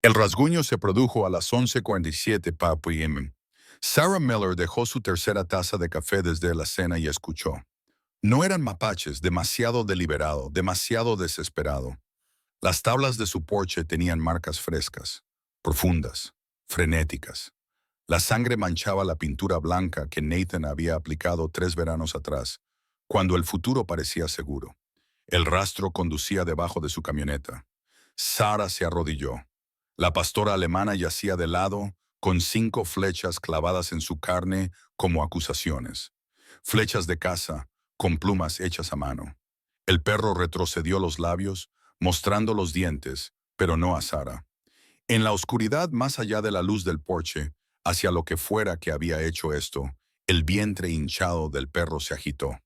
El rasguño se produjo a las 11:47 p.m. Sarah Miller dejó su tercera taza de café desde la cena y escuchó. No eran mapaches, demasiado deliberado, demasiado desesperado. Las tablas de su porche tenían marcas frescas, profundas, frenéticas. La sangre manchaba la pintura blanca que Nathan había aplicado 3 veranos atrás, cuando el futuro parecía seguro. El rastro conducía debajo de su camioneta. Sarah se arrodilló. La pastora alemana yacía de lado, con 5 flechas clavadas en su carne como acusaciones. Flechas de caza, con plumas hechas a mano. El perro retrocedió los labios, mostrando los dientes, pero no a Sarah. En la oscuridad más allá de la luz del porche, hacia lo que fuera que había hecho esto, el vientre hinchado del perro se agitó.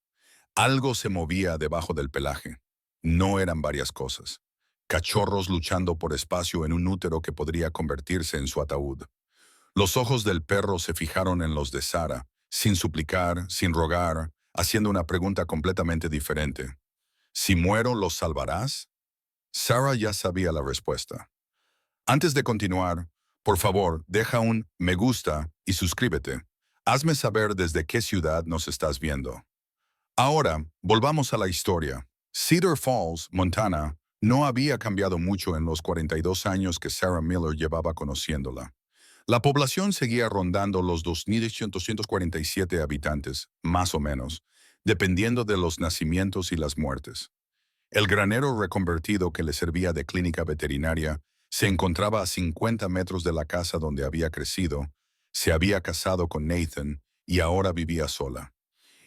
Algo se movía debajo del pelaje. No eran varias cosas. Cachorros luchando por espacio en un útero que podría convertirse en su ataúd. Los ojos del perro se fijaron en los de Sarah, sin suplicar, sin rogar, haciendo una pregunta completamente diferente. ¿Si muero, los salvarás? Sarah ya sabía la respuesta. Antes de continuar, por favor, deja un me gusta y suscríbete. Hazme saber desde qué ciudad nos estás viendo. Ahora, volvamos a la historia. Cedar Falls, Montana, no había cambiado mucho en los 42 años que Sarah Miller llevaba conociéndola. La población seguía rondando los 2.847 habitantes, más o menos, dependiendo de los nacimientos y las muertes. El granero reconvertido que le servía de clínica veterinaria se encontraba a 50 metros de la casa donde había crecido, se había casado con Nathan y ahora vivía sola.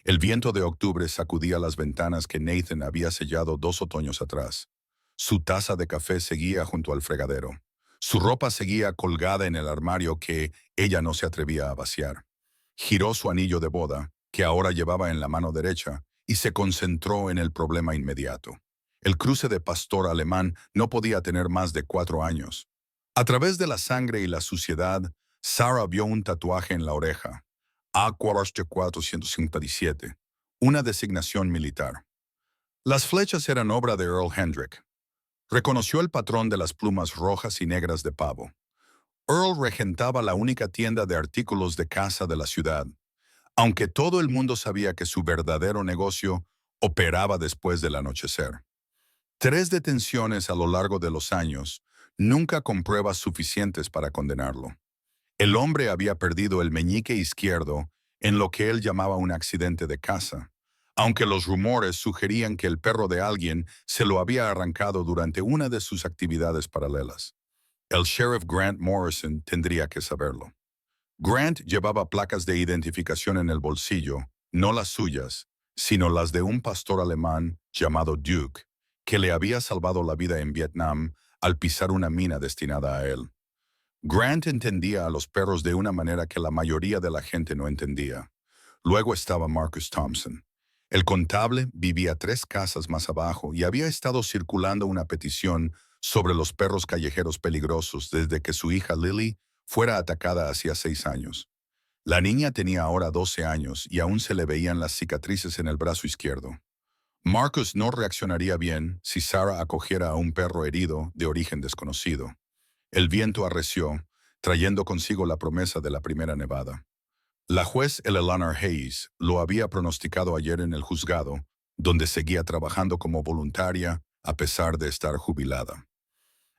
El viento de octubre sacudía las ventanas que Nathan había sellado 2 otoños atrás. Su taza de café seguía junto al fregadero. Su ropa seguía colgada en el armario que ella no se atrevía a vaciar. Giró su anillo de boda, que ahora llevaba en la mano derecha, y se concentró en el problema inmediato. El cruce de pastor alemán no podía tener más de 4 años. A través de la sangre y la suciedad, Sarah vio un tatuaje en la oreja. A457, una designación militar. Las flechas eran obra de Earl Hendrick. Reconoció el patrón de las plumas rojas y negras de pavo. Earl regentaba la única tienda de artículos de caza de la ciudad, aunque todo el mundo sabía que su verdadero negocio operaba después del anochecer. 3 detenciones a lo largo de los años, nunca con pruebas suficientes para condenarlo. El hombre había perdido el meñique izquierdo en lo que él llamaba un accidente de caza, aunque los rumores sugerían que el perro de alguien se lo había arrancado durante una de sus actividades paralelas. El sheriff Grant Morrison tendría que saberlo. Grant llevaba placas de identificación en el bolsillo, no las suyas, sino las de un pastor alemán llamado Duke, que le había salvado la vida en Vietnam al pisar una mina destinada a él. Grant entendía a los perros de una manera que la mayoría de la gente no entendía. Luego estaba Marcus Thompson. El contable vivía 3 casas más abajo y había estado circulando una petición sobre los perros callejeros peligrosos desde que su hija Lily fuera atacada hacía 6 años. La niña tenía ahora 12 años y aún se le veían las cicatrices en el brazo izquierdo. Marcus no reaccionaría bien si Sarah acogiera a un perro herido de origen desconocido. El viento arreció, trayendo consigo la promesa de la primera nevada. La juez Eleanor Hayes lo había pronosticado ayer en el juzgado, donde seguía trabajando como voluntaria a pesar de estar jubilada.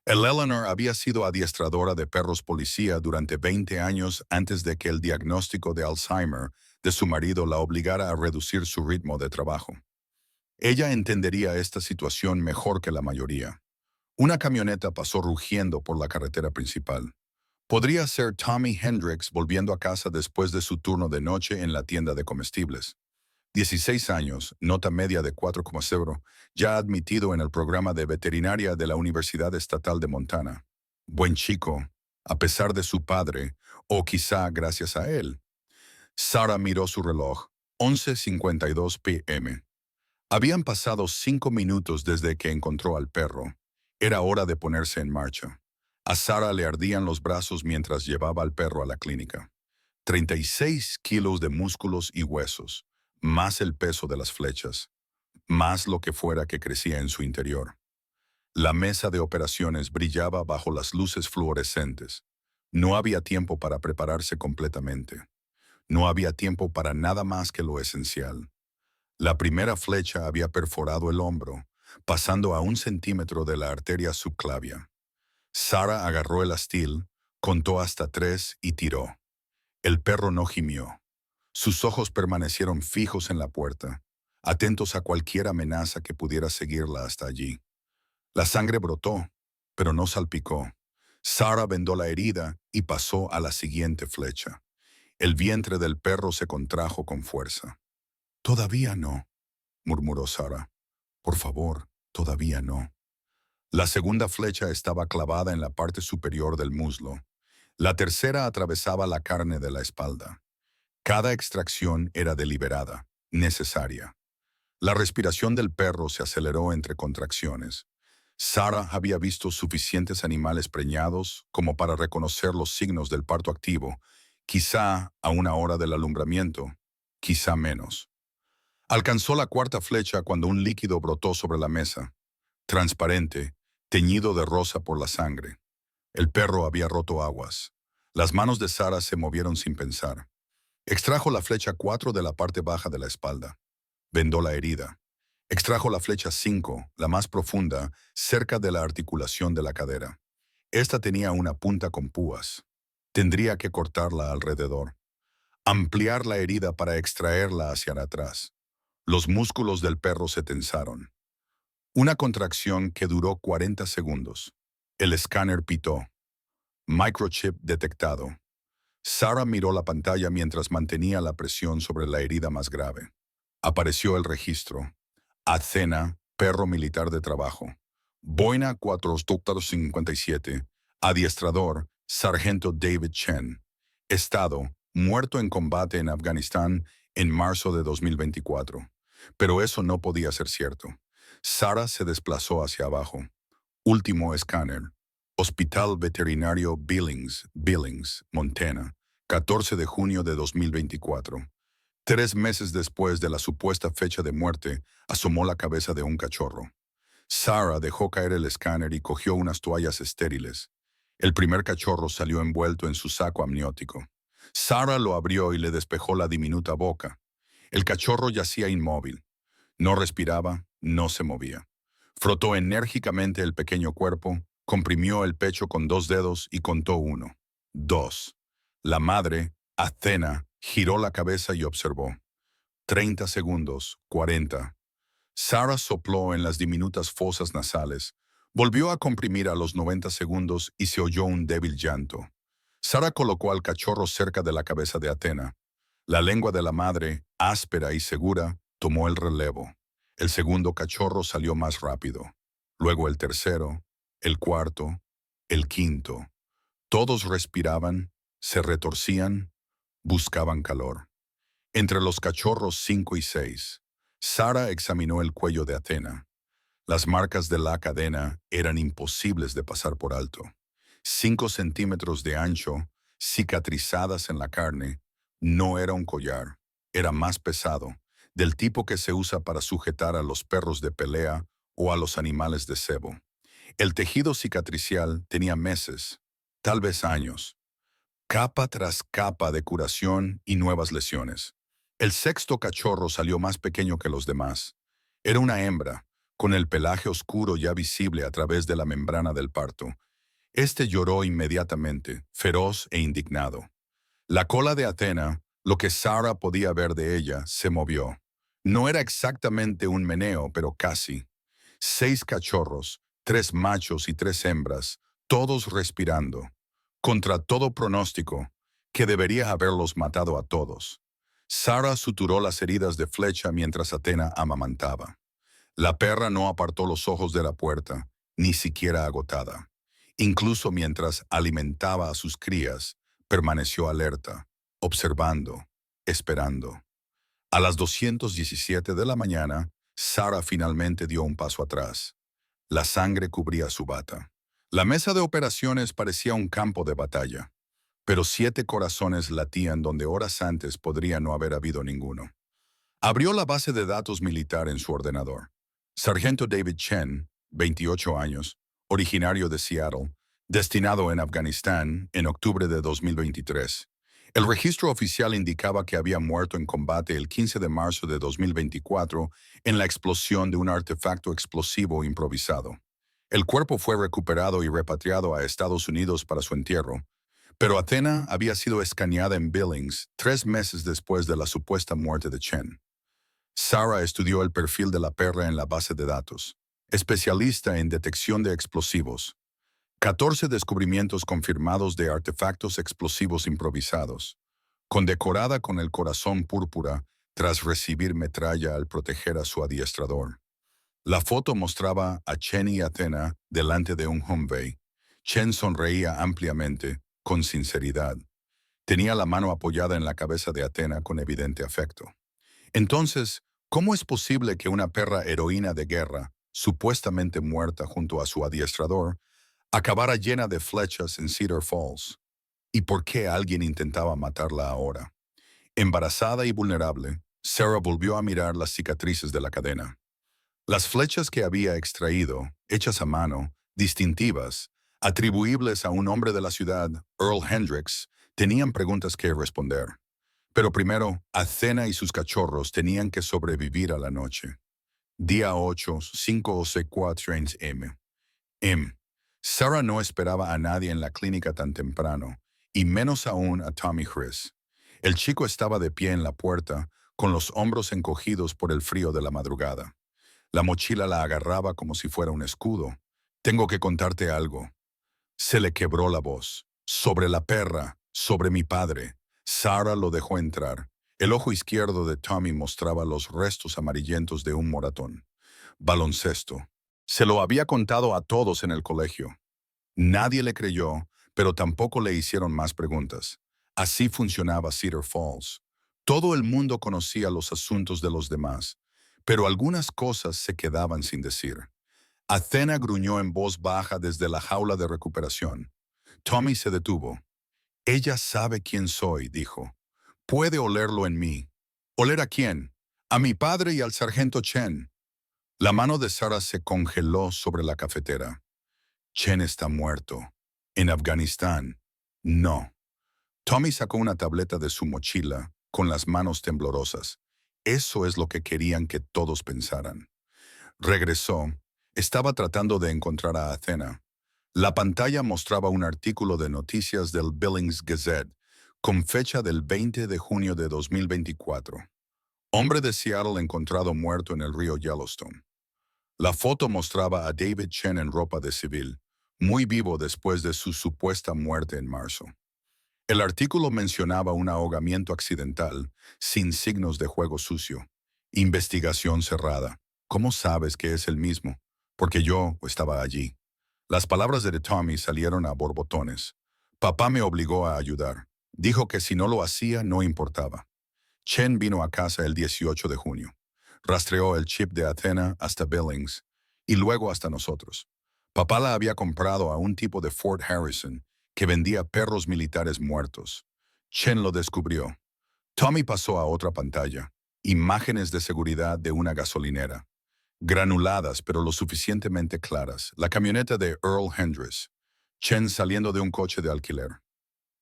Eleanor había sido adiestradora de perros policía durante 20 años antes de que el diagnóstico de Alzheimer de su marido la obligara a reducir su ritmo de trabajo. Ella entendería esta situación mejor que la mayoría. Una camioneta pasó rugiendo por la carretera principal. Podría ser Tommy Hendricks volviendo a casa después de su turno de noche en la tienda de comestibles. 16 años, nota media de 4,0, ya admitido en el programa de veterinaria de la Universidad Estatal de Montana. Buen chico, a pesar de su padre, o quizá gracias a él. Sarah miró su reloj, 11:52 p.m. Habían pasado 5 minutos desde que encontró al perro. Era hora de ponerse en marcha. A Sarah le ardían los brazos mientras llevaba al perro a la clínica. 36 kilos de músculos y huesos, más el peso de las flechas, más lo que fuera que crecía en su interior. La mesa de operaciones brillaba bajo las luces fluorescentes. No había tiempo para prepararse completamente. No había tiempo para nada más que lo esencial. La primera flecha había perforado el hombro, pasando a 1 centímetro de la arteria subclavia. Sarah agarró el astil, contó hasta 3 y tiró. El perro no gimió. Sus ojos permanecieron fijos en la puerta, atentos a cualquier amenaza que pudiera seguirla hasta allí. La sangre brotó, pero no salpicó. Sarah vendó la herida y pasó a la siguiente flecha. El vientre del perro se contrajo con fuerza. «Todavía no», murmuró Sarah. «Por favor, todavía no». La segunda flecha estaba clavada en la parte superior del muslo. La tercera atravesaba la carne de la espalda. Cada extracción era deliberada, necesaria. La respiración del perro se aceleró entre contracciones. Sarah había visto suficientes animales preñados como para reconocer los signos del parto activo, quizá a 1 hora del alumbramiento, quizá menos. Alcanzó la cuarta flecha cuando un líquido brotó sobre la mesa, transparente, teñido de rosa por la sangre. El perro había roto aguas. Las manos de Sarah se movieron sin pensar. Extrajo la flecha 4 de la parte baja de la espalda. Vendó la herida. Extrajo la flecha 5, la más profunda, cerca de la articulación de la cadera. Esta tenía una punta con púas. Tendría que cortarla alrededor. Ampliar la herida para extraerla hacia atrás. Los músculos del perro se tensaron. Una contracción que duró 40 segundos. El escáner pitó. Microchip detectado. Sarah miró la pantalla mientras mantenía la presión sobre la herida más grave. Apareció el registro. Athena, perro militar de trabajo. Boina 457. Adiestrador, sargento David Chen. Estado, muerto en combate en Afganistán en marzo de 2024. Pero eso no podía ser cierto. Sarah se desplazó hacia abajo. Último escáner. Hospital Veterinario Billings, Montana. 14 de junio de 2024. 3 meses después de la supuesta fecha de muerte, asomó la cabeza de un cachorro. Sarah dejó caer el escáner y cogió unas toallas estériles. El primer cachorro salió envuelto en su saco amniótico. Sarah lo abrió y le despejó la diminuta boca. El cachorro yacía inmóvil. No respiraba, no se movía. Frotó enérgicamente el pequeño cuerpo, comprimió el pecho con 2 dedos y contó 1, 2. La madre, Athena, giró la cabeza y observó. 30 segundos, 40. Sarah sopló en las diminutas fosas nasales, volvió a comprimir a los 90 segundos y se oyó un débil llanto. Sarah colocó al cachorro cerca de la cabeza de Athena. La lengua de la madre, áspera y segura, tomó el relevo. El segundo cachorro salió más rápido. Luego el tercero, el cuarto, el quinto. Todos respiraban, se retorcían, buscaban calor. Entre los cachorros 5 y 6, Sarah examinó el cuello de Athena. Las marcas de la cadena eran imposibles de pasar por alto. 5 centímetros de ancho, cicatrizadas en la carne. No era un collar, era más pesado, del tipo que se usa para sujetar a los perros de pelea o a los animales de cebo. El tejido cicatricial tenía meses, tal vez años. Capa tras capa de curación y nuevas lesiones. El sexto cachorro salió más pequeño que los demás. Era una hembra, con el pelaje oscuro ya visible a través de la membrana del parto. Este lloró inmediatamente, feroz e indignado. La cola de Athena, lo que Sarah podía ver de ella, se movió. No era exactamente un meneo, pero casi. 6 cachorros, 3 machos y 3 hembras, todos respirando. Contra todo pronóstico, que debería haberlos matado a todos. Sarah suturó las heridas de flecha mientras Athena amamantaba. La perra no apartó los ojos de la puerta, ni siquiera agotada. Incluso mientras alimentaba a sus crías, permaneció alerta, observando, esperando. A las 2:17 de la mañana, Sarah finalmente dio un paso atrás. La sangre cubría su bata. La mesa de operaciones parecía un campo de batalla, pero 7 corazones latían donde horas antes podría no haber habido ninguno. Abrió la base de datos militar en su ordenador. Sargento David Chen, 28 años, originario de Seattle, destinado en Afganistán en octubre de 2023. El registro oficial indicaba que había muerto en combate el 15 de marzo de 2024 en la explosión de un artefacto explosivo improvisado. El cuerpo fue recuperado y repatriado a Estados Unidos para su entierro, pero Athena había sido escaneada en Billings 3 meses después de la supuesta muerte de Chen. Sarah estudió el perfil de la perra en la base de datos, especialista en detección de explosivos. 14 descubrimientos confirmados de artefactos explosivos improvisados, condecorada con el corazón púrpura tras recibir metralla al proteger a su adiestrador. La foto mostraba a Chen y Athena delante de un Humvee. Chen sonreía ampliamente, con sinceridad. Tenía la mano apoyada en la cabeza de Athena con evidente afecto. Entonces, ¿cómo es posible que una perra heroína de guerra, supuestamente muerta junto a su adiestrador, acabara llena de flechas en Cedar Falls? ¿Y por qué alguien intentaba matarla ahora? Embarazada y vulnerable, Sarah volvió a mirar las cicatrices de la cadena. Las flechas que había extraído, hechas a mano, distintivas, atribuibles a un hombre de la ciudad, Earl Hendricks, tenían preguntas que responder. Pero primero, Athena y sus cachorros tenían que sobrevivir a la noche. Día 8, 5:04 m. Sarah no esperaba a nadie en la clínica tan temprano, y menos aún a Tommy Chris. El chico estaba de pie en la puerta, con los hombros encogidos por el frío de la madrugada. La mochila la agarraba como si fuera un escudo. Tengo que contarte algo. Se le quebró la voz. Sobre la perra, sobre mi padre. Sarah lo dejó entrar. El ojo izquierdo de Tommy mostraba los restos amarillentos de un moratón. Baloncesto. Se lo había contado a todos en el colegio. Nadie le creyó, pero tampoco le hicieron más preguntas. Así funcionaba Cedar Falls. Todo el mundo conocía los asuntos de los demás, pero algunas cosas se quedaban sin decir. Athena gruñó en voz baja desde la jaula de recuperación. Tommy se detuvo. Ella sabe quién soy, dijo. Puede olerlo en mí. ¿Oler a quién? A mi padre y al sargento Chen. La mano de Sarah se congeló sobre la cafetera. Chen está muerto. En Afganistán. No. Tommy sacó una tableta de su mochila, con las manos temblorosas. Eso es lo que querían que todos pensaran. Regresó. Estaba tratando de encontrar a Athena. La pantalla mostraba un artículo de noticias del Billings Gazette, con fecha del 20 de junio de 2024. Hombre de Seattle encontrado muerto en el río Yellowstone. La foto mostraba a David Chen en ropa de civil, muy vivo después de su supuesta muerte en marzo. El artículo mencionaba un ahogamiento accidental, sin signos de juego sucio. Investigación cerrada. ¿Cómo sabes que es el mismo? Porque yo estaba allí. Las palabras de Tommy salieron a borbotones. Papá me obligó a ayudar. Dijo que si no lo hacía, no importaba. Chen vino a casa el 18 de junio. Rastreó el chip de Athena hasta Billings y luego hasta nosotros. Papá la había comprado a un tipo de Fort Harrison que vendía perros militares muertos. Chen lo descubrió. Tommy pasó a otra pantalla. Imágenes de seguridad de una gasolinera. Granuladas pero lo suficientemente claras. La camioneta de Earl Hendricks. Chen saliendo de un coche de alquiler.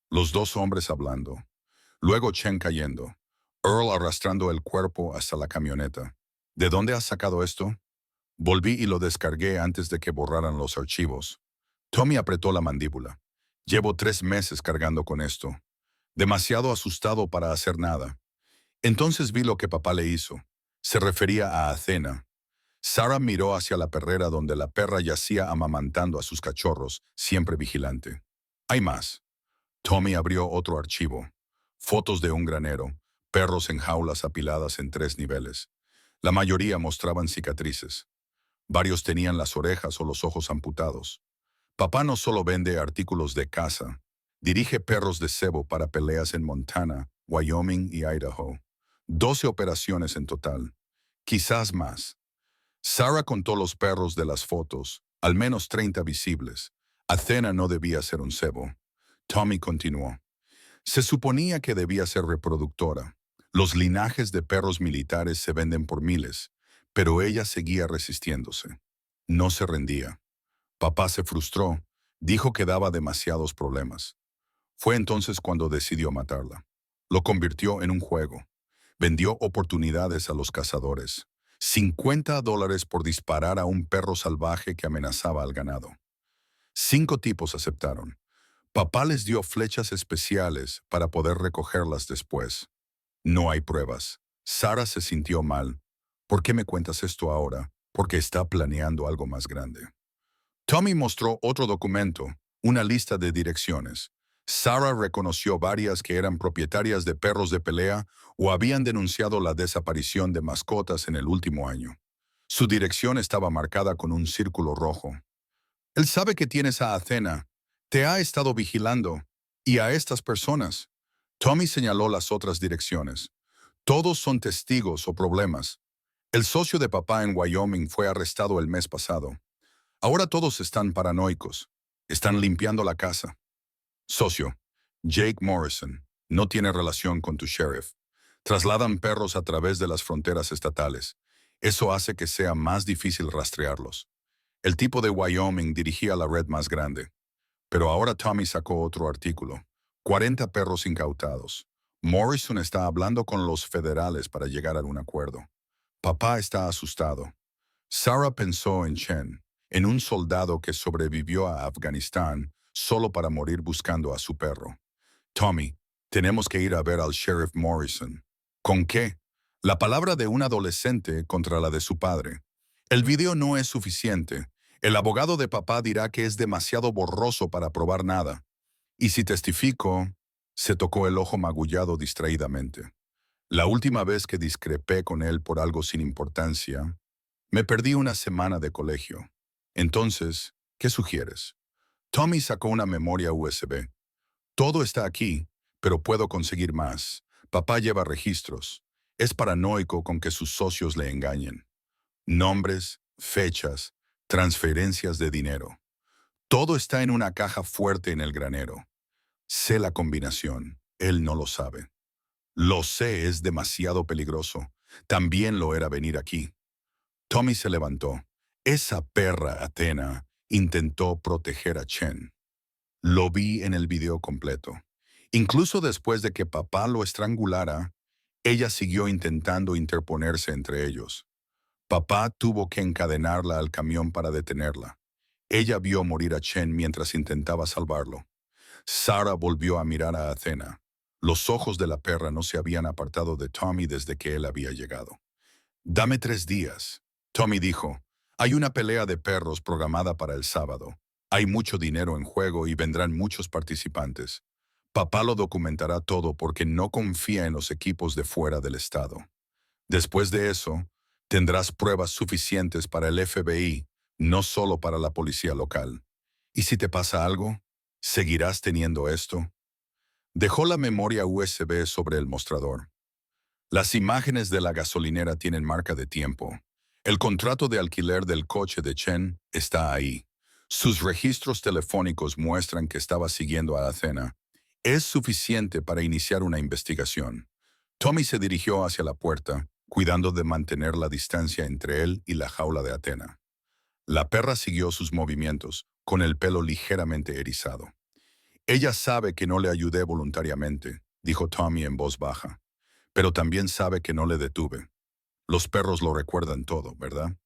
Los dos hombres hablando. Luego Chen cayendo. Earl arrastrando el cuerpo hasta la camioneta. ¿De dónde has sacado esto? Volví y lo descargué antes de que borraran los archivos. Tommy apretó la mandíbula. Llevo 3 meses cargando con esto. Demasiado asustado para hacer nada. Entonces vi lo que papá le hizo. Se refería a Athena. Sarah miró hacia la perrera donde la perra yacía amamantando a sus cachorros, siempre vigilante. Hay más. Tommy abrió otro archivo. Fotos de un granero, perros en jaulas apiladas en 3 niveles. La mayoría mostraban cicatrices. Varios tenían las orejas o los ojos amputados. Papá no solo vende artículos de caza, dirige perros de cebo para peleas en Montana, Wyoming y Idaho. 12 operaciones en total. Quizás más. Sarah contó los perros de las fotos, al menos 30 visibles. Athena no debía ser un cebo. Tommy continuó. Se suponía que debía ser reproductora. Los linajes de perros militares se venden por miles, pero ella seguía resistiéndose. No se rendía. Papá se frustró, dijo que daba demasiados problemas. Fue entonces cuando decidió matarla. Lo convirtió en un juego. Vendió oportunidades a los cazadores. $50 por disparar a un perro salvaje que amenazaba al ganado. 5 tipos aceptaron. Papá les dio flechas especiales para poder recogerlas después. No hay pruebas. Sarah se sintió mal. ¿Por qué me cuentas esto ahora? Porque está planeando algo más grande. Tommy mostró otro documento, una lista de direcciones. Sarah reconoció varias que eran propietarias de perros de pelea o habían denunciado la desaparición de mascotas en el último año. Su dirección estaba marcada con un círculo rojo. Él sabe que tienes a Athena, te ha estado vigilando, y a estas personas. Tommy señaló las otras direcciones. Todos son testigos o problemas. El socio de papá en Wyoming fue arrestado el mes pasado. Ahora todos están paranoicos. Están limpiando la casa. Socio, Jake Morrison, no tiene relación con tu sheriff. Trasladan perros a través de las fronteras estatales. Eso hace que sea más difícil rastrearlos. El tipo de Wyoming dirigía la red más grande. Pero ahora Tommy sacó otro artículo. 40 perros incautados. Morrison está hablando con los federales para llegar a un acuerdo. Papá está asustado. Sarah pensó en Chen, en un soldado que sobrevivió a Afganistán solo para morir buscando a su perro. Tommy, tenemos que ir a ver al sheriff Morrison. ¿Con qué? La palabra de un adolescente contra la de su padre. El video no es suficiente. El abogado de papá dirá que es demasiado borroso para probar nada. Y si testifico, se tocó el ojo magullado distraídamente. La última vez que discrepé con él por algo sin importancia, me perdí una semana de colegio. Entonces, ¿qué sugieres? Tommy sacó una memoria USB. Todo está aquí, pero puedo conseguir más. Papá lleva registros. Es paranoico con que sus socios le engañen. Nombres, fechas, transferencias de dinero. Todo está en una caja fuerte en el granero. Sé la combinación. Él no lo sabe. Lo sé, es demasiado peligroso. También lo era venir aquí. Tommy se levantó. Esa perra, Athena, intentó proteger a Chen. Lo vi en el video completo. Incluso después de que papá lo estrangulara, ella siguió intentando interponerse entre ellos. Papá tuvo que encadenarla al camión para detenerla. Ella vio morir a Chen mientras intentaba salvarlo. Sarah volvió a mirar a Athena. Los ojos de la perra no se habían apartado de Tommy desde que él había llegado. Dame 3 días. Tommy dijo, hay una pelea de perros programada para el sábado. Hay mucho dinero en juego y vendrán muchos participantes. Papá lo documentará todo porque no confía en los equipos de fuera del estado. Después de eso, tendrás pruebas suficientes para el FBI, no solo para la policía local. ¿Y si te pasa algo? ¿Seguirás teniendo esto? Dejó la memoria USB sobre el mostrador. Las imágenes de la gasolinera tienen marca de tiempo. El contrato de alquiler del coche de Chen está ahí. Sus registros telefónicos muestran que estaba siguiendo a Athena. Es suficiente para iniciar una investigación. Tommy se dirigió hacia la puerta, cuidando de mantener la distancia entre él y la jaula de Athena. La perra siguió sus movimientos, con el pelo ligeramente erizado. Ella sabe que no le ayudé voluntariamente, dijo Tommy en voz baja. Pero también sabe que no le detuve. Los perros lo recuerdan todo, ¿verdad?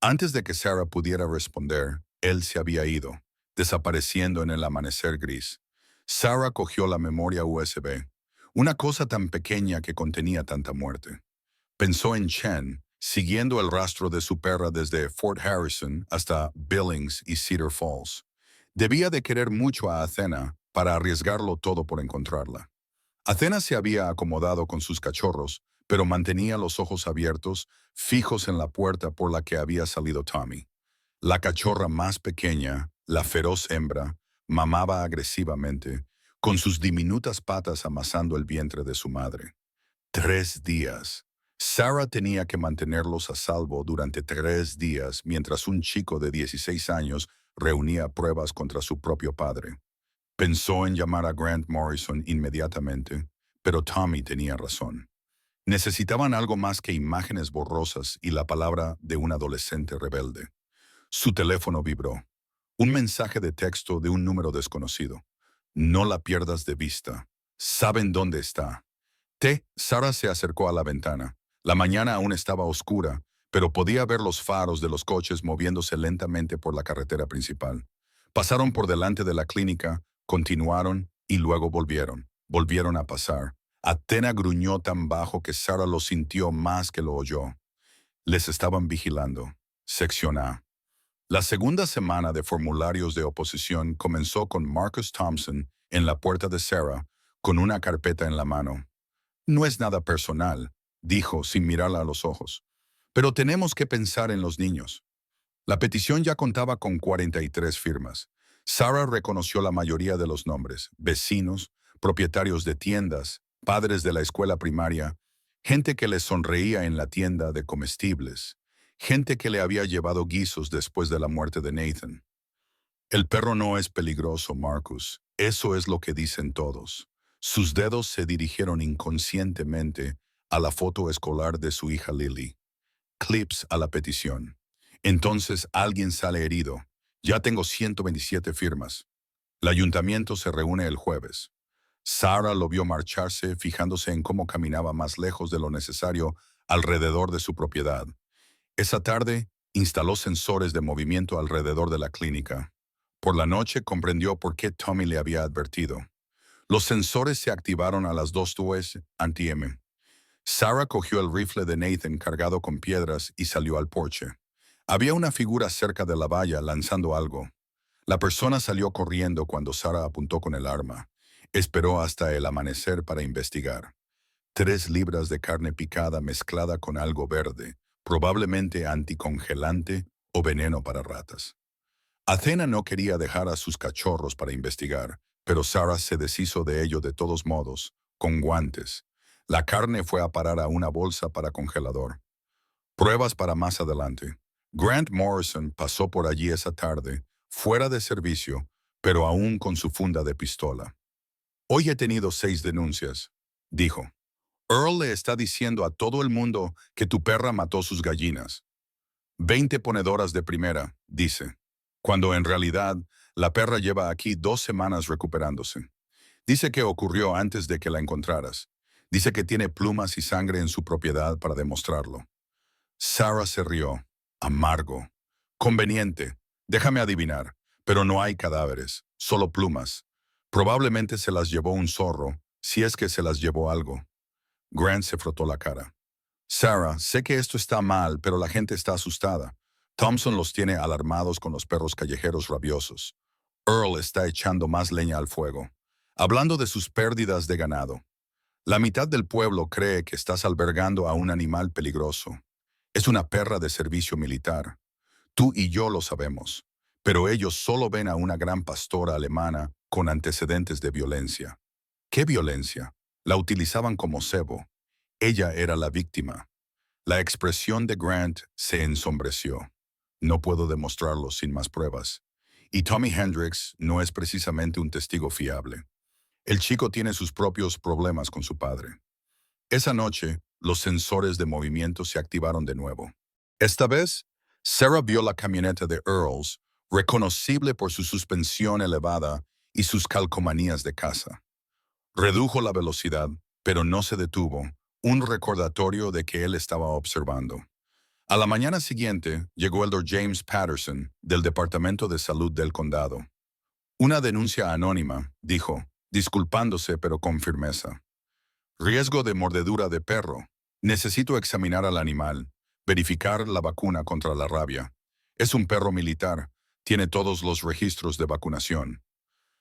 Antes de que Sarah pudiera responder, él se había ido, desapareciendo en el amanecer gris. Sarah cogió la memoria USB, una cosa tan pequeña que contenía tanta muerte. Pensó en Chen, siguiendo el rastro de su perra desde Fort Harrison hasta Billings y Cedar Falls. Debía de querer mucho a Athena para arriesgarlo todo por encontrarla. Athena se había acomodado con sus cachorros, pero mantenía los ojos abiertos, fijos en la puerta por la que había salido Tommy. La cachorra más pequeña, la feroz hembra, mamaba agresivamente, con sus diminutas patas amasando el vientre de su madre. 3 días. Sarah tenía que mantenerlos a salvo durante 3 días mientras un chico de 16 años reunía pruebas contra su propio padre. Pensó en llamar a Grant Morrison inmediatamente, pero Tommy tenía razón. Necesitaban algo más que imágenes borrosas y la palabra de un adolescente rebelde. Su teléfono vibró. Un mensaje de texto de un número desconocido. No la pierdas de vista. Saben dónde está. Sara se acercó a la ventana. La mañana aún estaba oscura, pero podía ver los faros de los coches moviéndose lentamente por la carretera principal. Pasaron por delante de la clínica, continuaron y luego volvieron. Volvieron a pasar. Athena gruñó tan bajo que Sara lo sintió más que lo oyó. Les estaban vigilando. Sección A. La segunda semana de formularios de oposición comenzó con Marcus Thompson en la puerta de Sarah, con una carpeta en la mano. No es nada personal, dijo sin mirarla a los ojos. Pero tenemos que pensar en los niños. La petición ya contaba con 43 firmas. Sarah reconoció la mayoría de los nombres: vecinos, propietarios de tiendas, padres de la escuela primaria, gente que le sonreía en la tienda de comestibles, gente que le había llevado guisos después de la muerte de Nathan. El perro no es peligroso, Marcus. Eso es lo que dicen todos. Sus dedos se dirigieron inconscientemente a la foto escolar de su hija Lily. Clips a la petición. Entonces alguien sale herido. Ya tengo 127 firmas. El ayuntamiento se reúne el jueves. Sarah lo vio marcharse, fijándose en cómo caminaba más lejos de lo necesario alrededor de su propiedad. Esa tarde, instaló sensores de movimiento alrededor de la clínica. Por la noche comprendió por qué Tommy le había advertido. Los sensores se activaron a las 2:02 a.m. Sarah cogió el rifle de Nathan cargado con piedras y salió al porche. Había una figura cerca de la valla lanzando algo. La persona salió corriendo cuando Sarah apuntó con el arma. Esperó hasta el amanecer para investigar. 3 libras de carne picada mezclada con algo verde, probablemente anticongelante o veneno para ratas. Athena no quería dejar a sus cachorros para investigar, pero Sarah se deshizo de ello de todos modos, con guantes. La carne fue a parar a una bolsa para congelador. Pruebas para más adelante. Grant Morrison pasó por allí esa tarde, fuera de servicio, pero aún con su funda de pistola. Hoy he tenido 6 denuncias, dijo. Earl le está diciendo a todo el mundo que tu perra mató sus gallinas. 20 ponedoras de primera, dice, cuando en realidad la perra lleva aquí 2 semanas recuperándose. Dice que ocurrió antes de que la encontraras. Dice que tiene plumas y sangre en su propiedad para demostrarlo. Sarah se rió, amargo. Conveniente, déjame adivinar, pero no hay cadáveres, solo plumas. Probablemente se las llevó un zorro, si es que se las llevó algo. Grant se frotó la cara. Sarah, sé que esto está mal, pero la gente está asustada. Thompson los tiene alarmados con los perros callejeros rabiosos. Earl está echando más leña al fuego, hablando de sus pérdidas de ganado. La mitad del pueblo cree que estás albergando a un animal peligroso. Es una perra de servicio militar. Tú y yo lo sabemos, pero ellos solo ven a una gran pastora alemana con antecedentes de violencia. ¿Qué violencia? La utilizaban como cebo. Ella era la víctima. La expresión de Grant se ensombreció. No puedo demostrarlo sin más pruebas. Y Tommy Hendricks no es precisamente un testigo fiable. El chico tiene sus propios problemas con su padre. Esa noche, los sensores de movimiento se activaron de nuevo. Esta vez, Sarah vio la camioneta de Earls, reconocible por su suspensión elevada y sus calcomanías de casa. Redujo la velocidad, pero no se detuvo, un recordatorio de que él estaba observando. A la mañana siguiente, llegó el Dr. James Patterson, del Departamento de Salud del Condado. Una denuncia anónima, dijo, disculpándose pero con firmeza. Riesgo de mordedura de perro. Necesito examinar al animal, verificar la vacuna contra la rabia. Es un perro militar, tiene todos los registros de vacunación.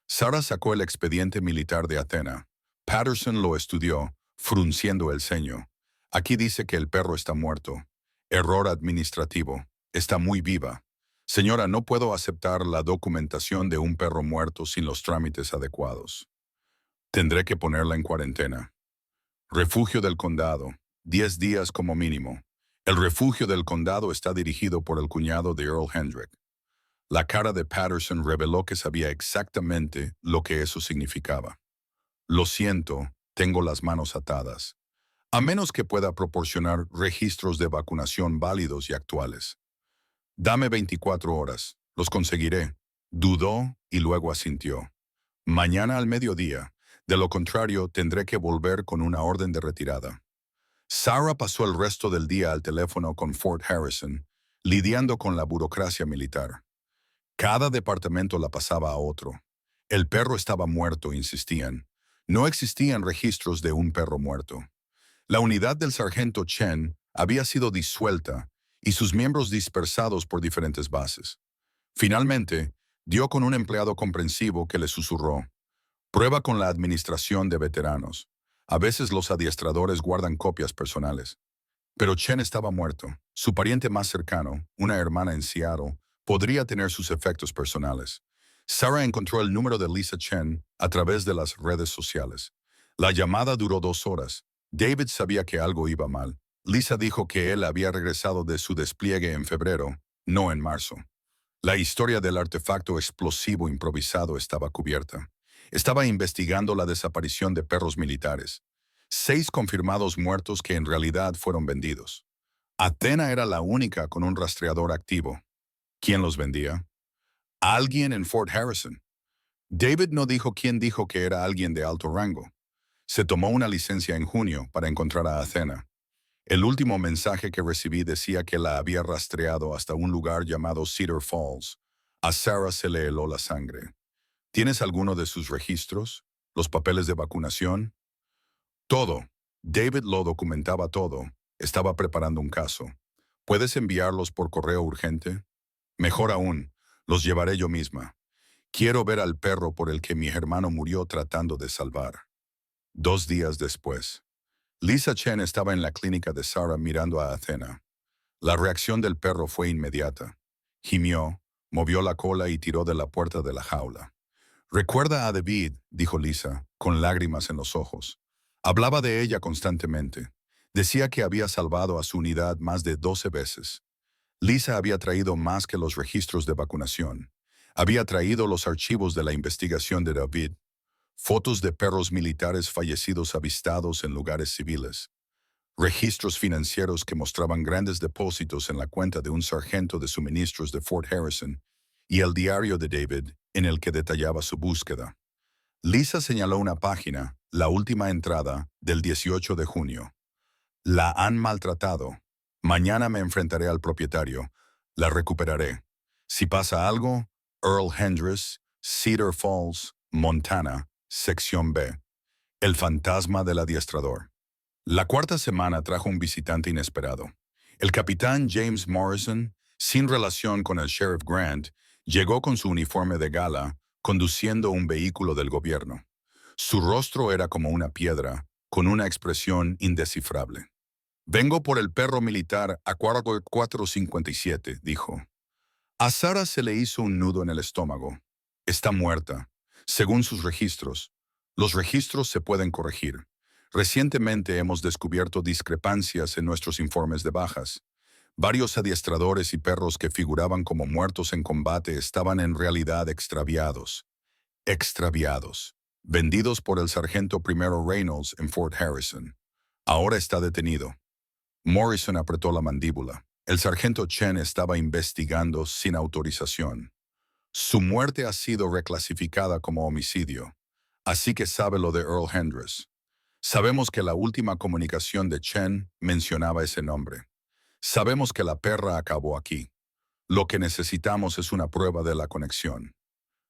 Sarah sacó el expediente militar de Athena. Patterson lo estudió, frunciendo el ceño. Aquí dice que el perro está muerto. Error administrativo. Está muy viva. Señora, no puedo aceptar la documentación de un perro muerto sin los trámites adecuados. Tendré que ponerla en cuarentena. Refugio del Condado. 10 días como mínimo. El refugio del condado está dirigido por el cuñado de Earl Hendrick. La cara de Patterson reveló que sabía exactamente lo que eso significaba. Lo siento, tengo las manos atadas. A menos que pueda proporcionar registros de vacunación válidos y actuales. Dame 24 horas. Los conseguiré. Dudó y luego asintió. Mañana al mediodía. De lo contrario, tendré que volver con una orden de retirada. Sarah pasó el resto del día al teléfono con Fort Harrison, lidiando con la burocracia militar. Cada departamento la pasaba a otro. El perro estaba muerto, insistían. No existían registros de un perro muerto. La unidad del sargento Chen había sido disuelta y sus miembros dispersados por diferentes bases. Finalmente, dio con un empleado comprensivo que le susurró: prueba con la administración de veteranos. A veces los adiestradores guardan copias personales. Pero Chen estaba muerto. Su pariente más cercano, una hermana en Seattle, podría tener sus efectos personales. Sarah encontró el número de Lisa Chen a través de las redes sociales. La llamada duró 2 horas. David sabía que algo iba mal. Lisa dijo que él había regresado de su despliegue en febrero, no en marzo. La historia del artefacto explosivo improvisado estaba cubierta. Estaba investigando la desaparición de perros militares. 6 confirmados muertos que en realidad fueron vendidos. Athena era la única con un rastreador activo. ¿Quién los vendía? Alguien en Fort Harrison. David no dijo quién dijo que era alguien de alto rango. Se tomó una licencia en junio para encontrar a Athena. El último mensaje que recibí decía que la había rastreado hasta un lugar llamado Cedar Falls. A Sarah se le heló la sangre. ¿Tienes alguno de sus registros? ¿Los papeles de vacunación? Todo. David lo documentaba todo. Estaba preparando un caso. ¿Puedes enviarlos por correo urgente? Mejor aún, los llevaré yo misma. Quiero ver al perro por el que mi hermano murió tratando de salvar. 2 días después. Lisa Chen estaba en la clínica de Sarah mirando a Athena. La reacción del perro fue inmediata. Gimió, movió la cola y tiró de la puerta de la jaula. «Recuerda a David», dijo Lisa, con lágrimas en los ojos. Hablaba de ella constantemente. Decía que había salvado a su unidad más de 12 veces. Lisa había traído más que los registros de vacunación. Había traído los archivos de la investigación de David, fotos de perros militares fallecidos avistados en lugares civiles, registros financieros que mostraban grandes depósitos en la cuenta de un sargento de suministros de Fort Harrison, y el diario de David, en el que detallaba su búsqueda. Lisa señaló una página, la última entrada, del 18 de junio. «La han maltratado. Mañana me enfrentaré al propietario. La recuperaré. Si pasa algo, Earl Hendricks, Cedar Falls, Montana, sección B. El fantasma del adiestrador». La cuarta semana trajo un visitante inesperado. El capitán James Morrison, sin relación con el Sheriff Grant, llegó con su uniforme de gala, conduciendo un vehículo del gobierno. Su rostro era como una piedra, con una expresión indescifrable. «Vengo por el perro militar Aquarius 457», dijo. A Sarah se le hizo un nudo en el estómago. Está muerta, según sus registros. Los registros se pueden corregir. Recientemente hemos descubierto discrepancias en nuestros informes de bajas. Varios adiestradores y perros que figuraban como muertos en combate estaban en realidad extraviados. Extraviados. Vendidos por el sargento primero Reynolds en Fort Harrison. Ahora está detenido. Morrison apretó la mandíbula. El sargento Chen estaba investigando sin autorización. Su muerte ha sido reclasificada como homicidio. Así que sabe lo de Earl Hendricks. Sabemos que la última comunicación de Chen mencionaba ese nombre. Sabemos que la perra acabó aquí. Lo que necesitamos es una prueba de la conexión.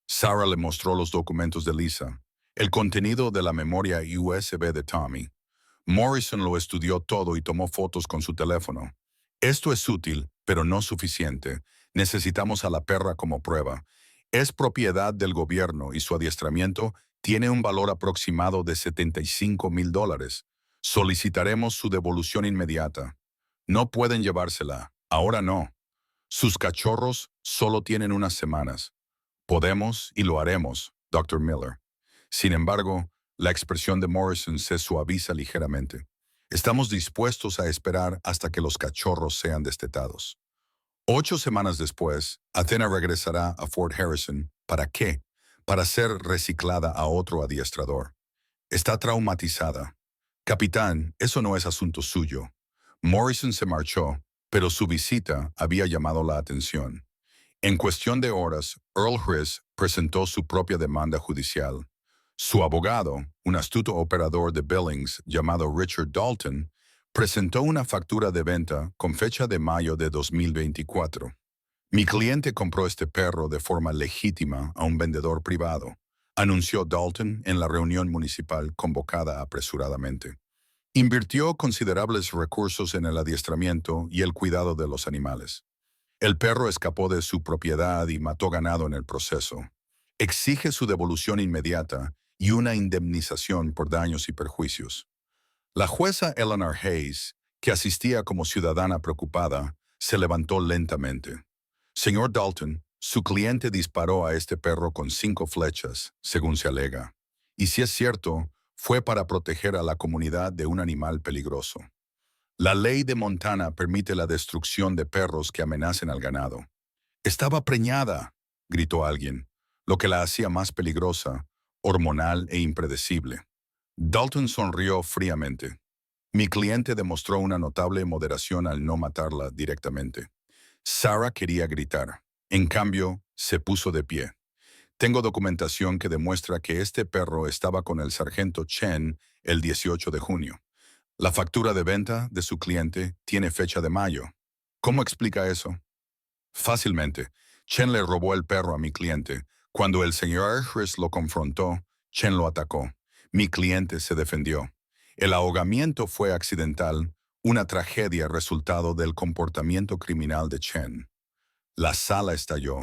Sarah le mostró los documentos de Lisa, el contenido de la memoria USB de Tommy. Morrison lo estudió todo y tomó fotos con su teléfono. Esto es útil, pero no suficiente. Necesitamos a la perra como prueba. Es propiedad del gobierno y su adiestramiento tiene un valor aproximado de $75,000. Solicitaremos su devolución inmediata. No pueden llevársela. Ahora no. Sus cachorros solo tienen unas semanas. Podemos y lo haremos, Dr. Miller. Sin embargo, la expresión de Morrison se suaviza ligeramente. Estamos dispuestos a esperar hasta que los cachorros sean destetados. 8 semanas después, Athena regresará a Fort Harrison. ¿Para qué? Para ser reciclada a otro adiestrador. Está traumatizada. Capitán, eso no es asunto suyo. Morrison se marchó. pero su visita había llamado la atención. En cuestión de horas, Earl Hriss presentó su propia demanda judicial. Su abogado, un astuto operador de Billings llamado Richard Dalton, presentó una factura de venta con fecha de mayo de 2024. Mi cliente compró este perro de forma legítima a un vendedor privado, anunció Dalton en la reunión municipal convocada apresuradamente. Invirtió considerables recursos en el adiestramiento y el cuidado de los animales. El perro escapó de su propiedad y mató ganado en el proceso. Exige su devolución inmediata y una indemnización por daños y perjuicios. La jueza Eleanor Hayes, que asistía como ciudadana preocupada, se levantó lentamente. Señor Dalton, su cliente disparó a este perro con 5 flechas, según se alega. Y si es cierto, fue para proteger a la comunidad de un animal peligroso. La ley de Montana permite la destrucción de perros que amenacen al ganado. Estaba preñada, gritó alguien, lo que la hacía más peligrosa, hormonal e impredecible. Dalton sonrió fríamente. Mi cliente demostró una notable moderación al no matarla directamente. Sarah quería gritar. En cambio, se puso de pie. Tengo documentación que demuestra que este perro estaba con el sargento Chen el 18 de junio. La factura de venta de su cliente tiene fecha de mayo. ¿Cómo explica eso? Fácilmente. Chen le robó el perro a mi cliente. Cuando el señor Harris lo confrontó, Chen lo atacó. Mi cliente se defendió. El ahogamiento fue accidental, una tragedia resultado del comportamiento criminal de Chen. La sala estalló.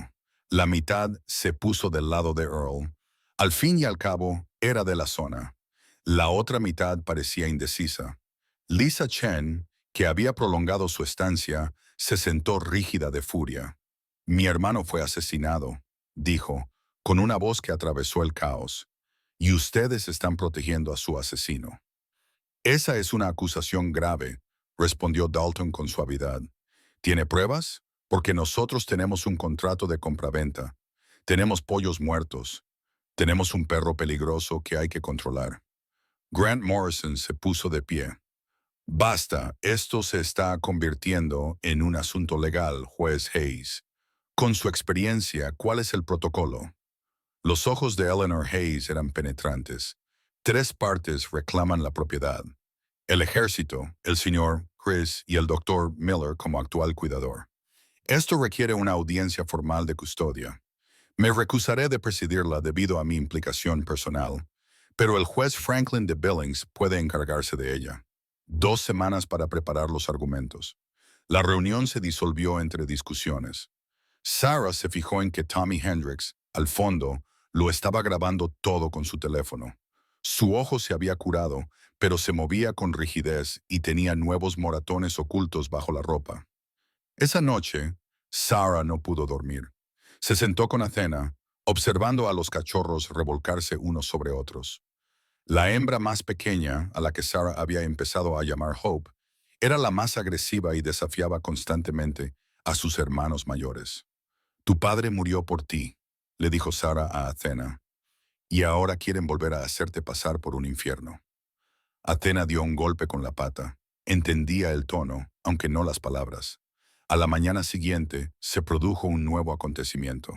La mitad se puso del lado de Earl. Al fin y al cabo, era de la zona. La otra mitad parecía indecisa. Lisa Chen, que había prolongado su estancia, se sentó rígida de furia. Mi hermano fue asesinado, dijo, con una voz que atravesó el caos. Y ustedes están protegiendo a su asesino. Esa es una acusación grave, respondió Dalton con suavidad. ¿Tiene pruebas? Porque nosotros tenemos un contrato de compraventa. Tenemos pollos muertos. Tenemos un perro peligroso que hay que controlar. Grant Morrison se puso de pie. Basta, esto se está convirtiendo en un asunto legal, juez Hayes. Con su experiencia, ¿cuál es el protocolo? Los ojos de Eleanor Hayes eran penetrantes. 3 partes reclaman la propiedad. El ejército, el señor Chris y el doctor Miller como actual cuidador. Esto requiere una audiencia formal de custodia. Me recusaré de presidirla debido a mi implicación personal, pero el juez Franklin de Billings puede encargarse de ella. 2 semanas para preparar los argumentos. La reunión se disolvió entre discusiones. Sarah se fijó en que Tommy Hendricks, al fondo, lo estaba grabando todo con su teléfono. Su ojo se había curado, pero se movía con rigidez y tenía nuevos moratones ocultos bajo la ropa. Esa noche, Sarah no pudo dormir. Se sentó con Athena, observando a los cachorros revolcarse unos sobre otros. La hembra más pequeña, a la que Sarah había empezado a llamar Hope, era la más agresiva y desafiaba constantemente a sus hermanos mayores. Tu padre murió por ti, le dijo Sarah a Athena, y ahora quieren volver a hacerte pasar por un infierno. Athena dio un golpe con la pata. Entendía el tono, aunque no las palabras. A la mañana siguiente, se produjo un nuevo acontecimiento.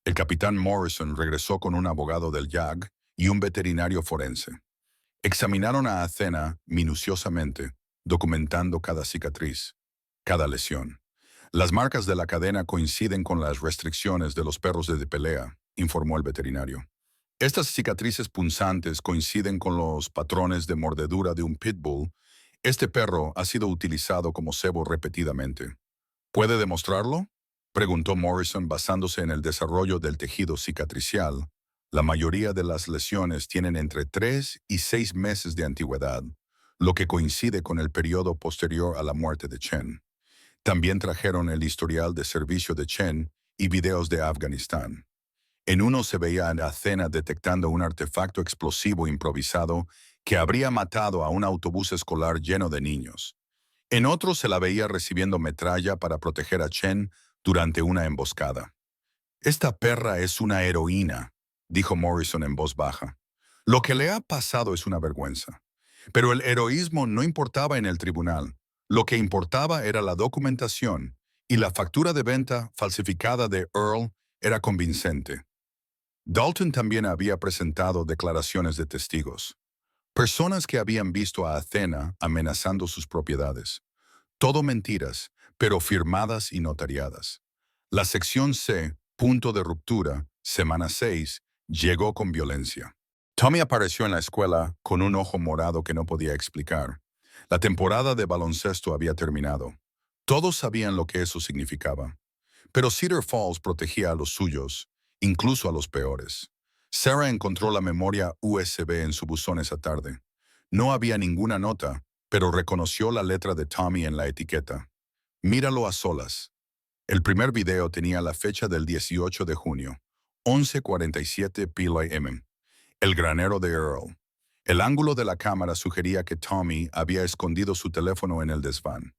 El capitán Morrison regresó con un abogado del YAG y un veterinario forense. Examinaron a Athena minuciosamente, documentando cada cicatriz, cada lesión. Las marcas de la cadena coinciden con las restricciones de los perros de pelea, informó el veterinario. Estas cicatrices punzantes coinciden con los patrones de mordedura de un pitbull. Este perro ha sido utilizado como cebo repetidamente. ¿Puede demostrarlo? Preguntó Morrison basándose en el desarrollo del tejido cicatricial. La mayoría de las lesiones tienen entre 3 y 6 meses de antigüedad, lo que coincide con el periodo posterior a la muerte de Chen. También trajeron el historial de servicio de Chen y videos de Afganistán. En uno se veía a Athena detectando un artefacto explosivo improvisado que habría matado a un autobús escolar lleno de niños. En otro se la veía recibiendo metralla para proteger a Chen durante una emboscada. Esta perra es una heroína, dijo Morrison en voz baja. Lo que le ha pasado es una vergüenza. Pero el heroísmo no importaba en el tribunal. Lo que importaba era la documentación, y la factura de venta falsificada de Earl era convincente. Dalton también había presentado declaraciones de testigos. Personas que habían visto a Athena amenazando sus propiedades. Todo mentiras, pero firmadas y notariadas. La sección C, punto de ruptura, semana 6, llegó con violencia. Tommy apareció en la escuela con un ojo morado que no podía explicar. La temporada de baloncesto había terminado. Todos sabían lo que eso significaba. Pero Cedar Falls protegía a los suyos, incluso a los peores. Sarah encontró la memoria USB en su buzón esa tarde. No había ninguna nota, pero reconoció la letra de Tommy en la etiqueta. Míralo a solas. El primer video tenía la fecha del 18 de junio, 11:47 p.m. El granero de Earl. El ángulo de la cámara sugería que Tommy había escondido su teléfono en el desván.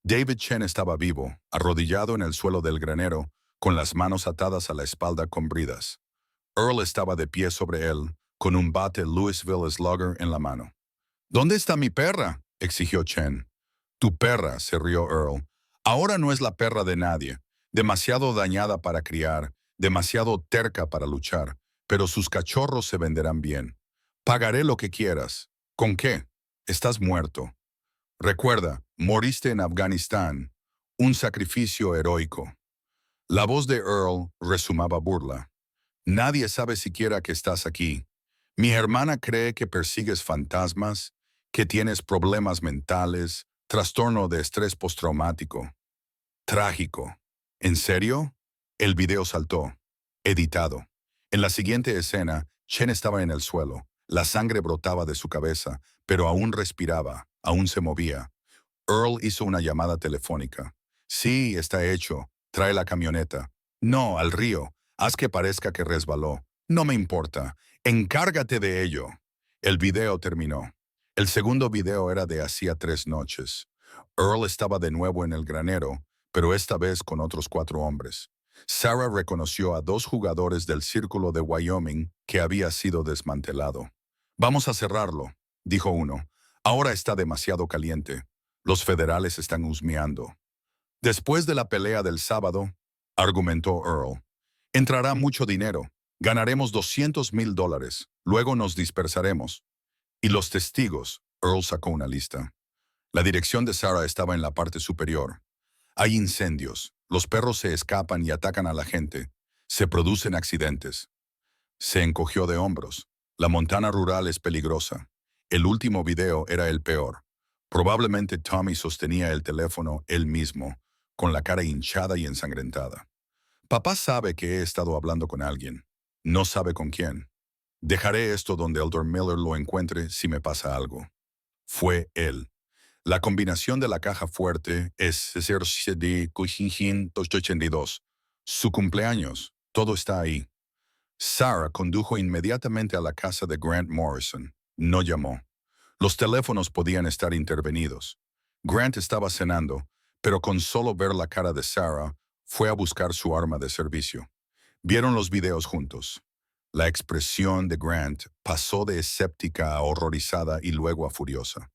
David Chen estaba vivo, arrodillado en el suelo del granero, con las manos atadas a la espalda con bridas. Earl estaba de pie sobre él, con un bate Louisville Slugger en la mano. ¿Dónde está mi perra?, exigió Chen. Tu perra, se rió Earl. Ahora no es la perra de nadie, demasiado dañada para criar, demasiado terca para luchar, pero sus cachorros se venderán bien. Pagaré lo que quieras. ¿Con qué? Estás muerto. Recuerda, moriste en Afganistán, un sacrificio heroico. La voz de Earl resumaba burla. Nadie sabe siquiera que estás aquí. Mi hermana cree que persigues fantasmas, que tienes problemas mentales, trastorno de estrés postraumático. Trágico. ¿En serio? El video saltó. Editado. En la siguiente escena, Chen estaba en el suelo. La sangre brotaba de su cabeza, pero aún respiraba, aún se movía. Earl hizo una llamada telefónica. Sí, está hecho. Trae la camioneta. No, al río. Haz que parezca que resbaló. No me importa. Encárgate de ello. El video terminó. El segundo video era de hacía 3 noches. Earl estaba de nuevo en el granero, pero esta vez con otros 4 hombres. Sarah reconoció a 2 jugadores del Círculo de Wyoming que había sido desmantelado. Vamos a cerrarlo, dijo uno. Ahora está demasiado caliente. Los federales están husmeando. Después de la pelea del sábado, argumentó Earl, entrará mucho dinero. Ganaremos $200,000. Luego nos dispersaremos. Y los testigos, Earl sacó una lista. La dirección de Sarah estaba en la parte superior. Hay incendios. Los perros se escapan y atacan a la gente. Se producen accidentes. Se encogió de hombros. La montana rural es peligrosa. El último video era el peor. Probablemente Tommy sostenía el teléfono él mismo, con la cara hinchada y ensangrentada. Papá sabe que he estado hablando con alguien. No sabe con quién. Dejaré esto donde Elder Miller lo encuentre si me pasa algo. Fue él. La combinación de la caja fuerte es 072. Su cumpleaños. Todo está ahí. Sarah condujo inmediatamente a la casa de Grant Morrison. No llamó. Los teléfonos podían estar intervenidos. Grant estaba cenando, pero con solo ver la cara de Sarah, fue a buscar su arma de servicio. Vieron los videos juntos. La expresión de Grant pasó de escéptica a horrorizada y luego a furiosa.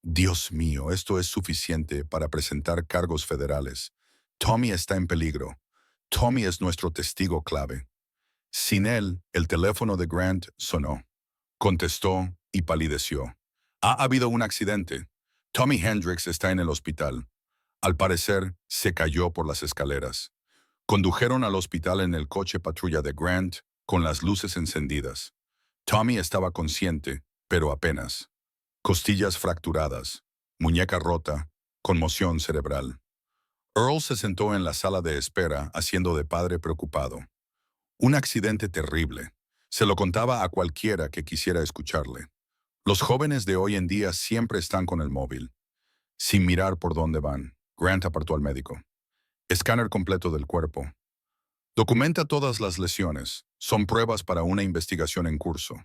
Dios mío, esto es suficiente para presentar cargos federales. Tommy está en peligro. Tommy es nuestro testigo clave. Sin él, el teléfono de Grant sonó. Contestó y palideció. Ha habido un accidente. Tommy Hendricks está en el hospital. Al parecer, se cayó por las escaleras. Condujeron al hospital en el coche patrulla de Grant, con las luces encendidas. Tommy estaba consciente, pero apenas. Costillas fracturadas, muñeca rota, conmoción cerebral. Earl se sentó en la sala de espera, haciendo de padre preocupado. Un accidente terrible. Se lo contaba a cualquiera que quisiera escucharle. Los jóvenes de hoy en día siempre están con el móvil. Sin mirar por dónde van, Grant apartó al médico. Escáner completo del cuerpo. Documenta todas las lesiones. Son pruebas para una investigación en curso.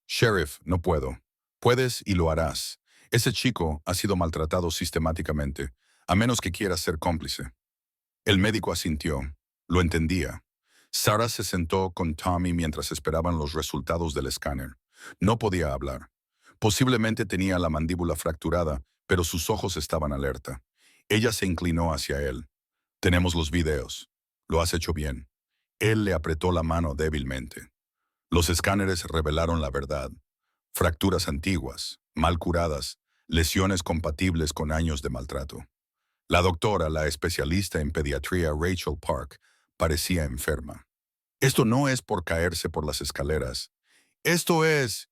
Sheriff, no puedo. Puedes y lo harás. Ese chico ha sido maltratado sistemáticamente, a menos que quieras ser cómplice. El médico asintió. Lo entendía. Sarah se sentó con Tommy mientras esperaban los resultados del escáner. No podía hablar. Posiblemente tenía la mandíbula fracturada, pero sus ojos estaban alerta. Ella se inclinó hacia él. Tenemos los videos. Lo has hecho bien. Él le apretó la mano débilmente. Los escáneres revelaron la verdad. Fracturas antiguas, mal curadas, lesiones compatibles con años de maltrato. La doctora, la especialista en pediatría Rachel Park, parecía enferma. Esto no es por caerse por las escaleras. Esto es...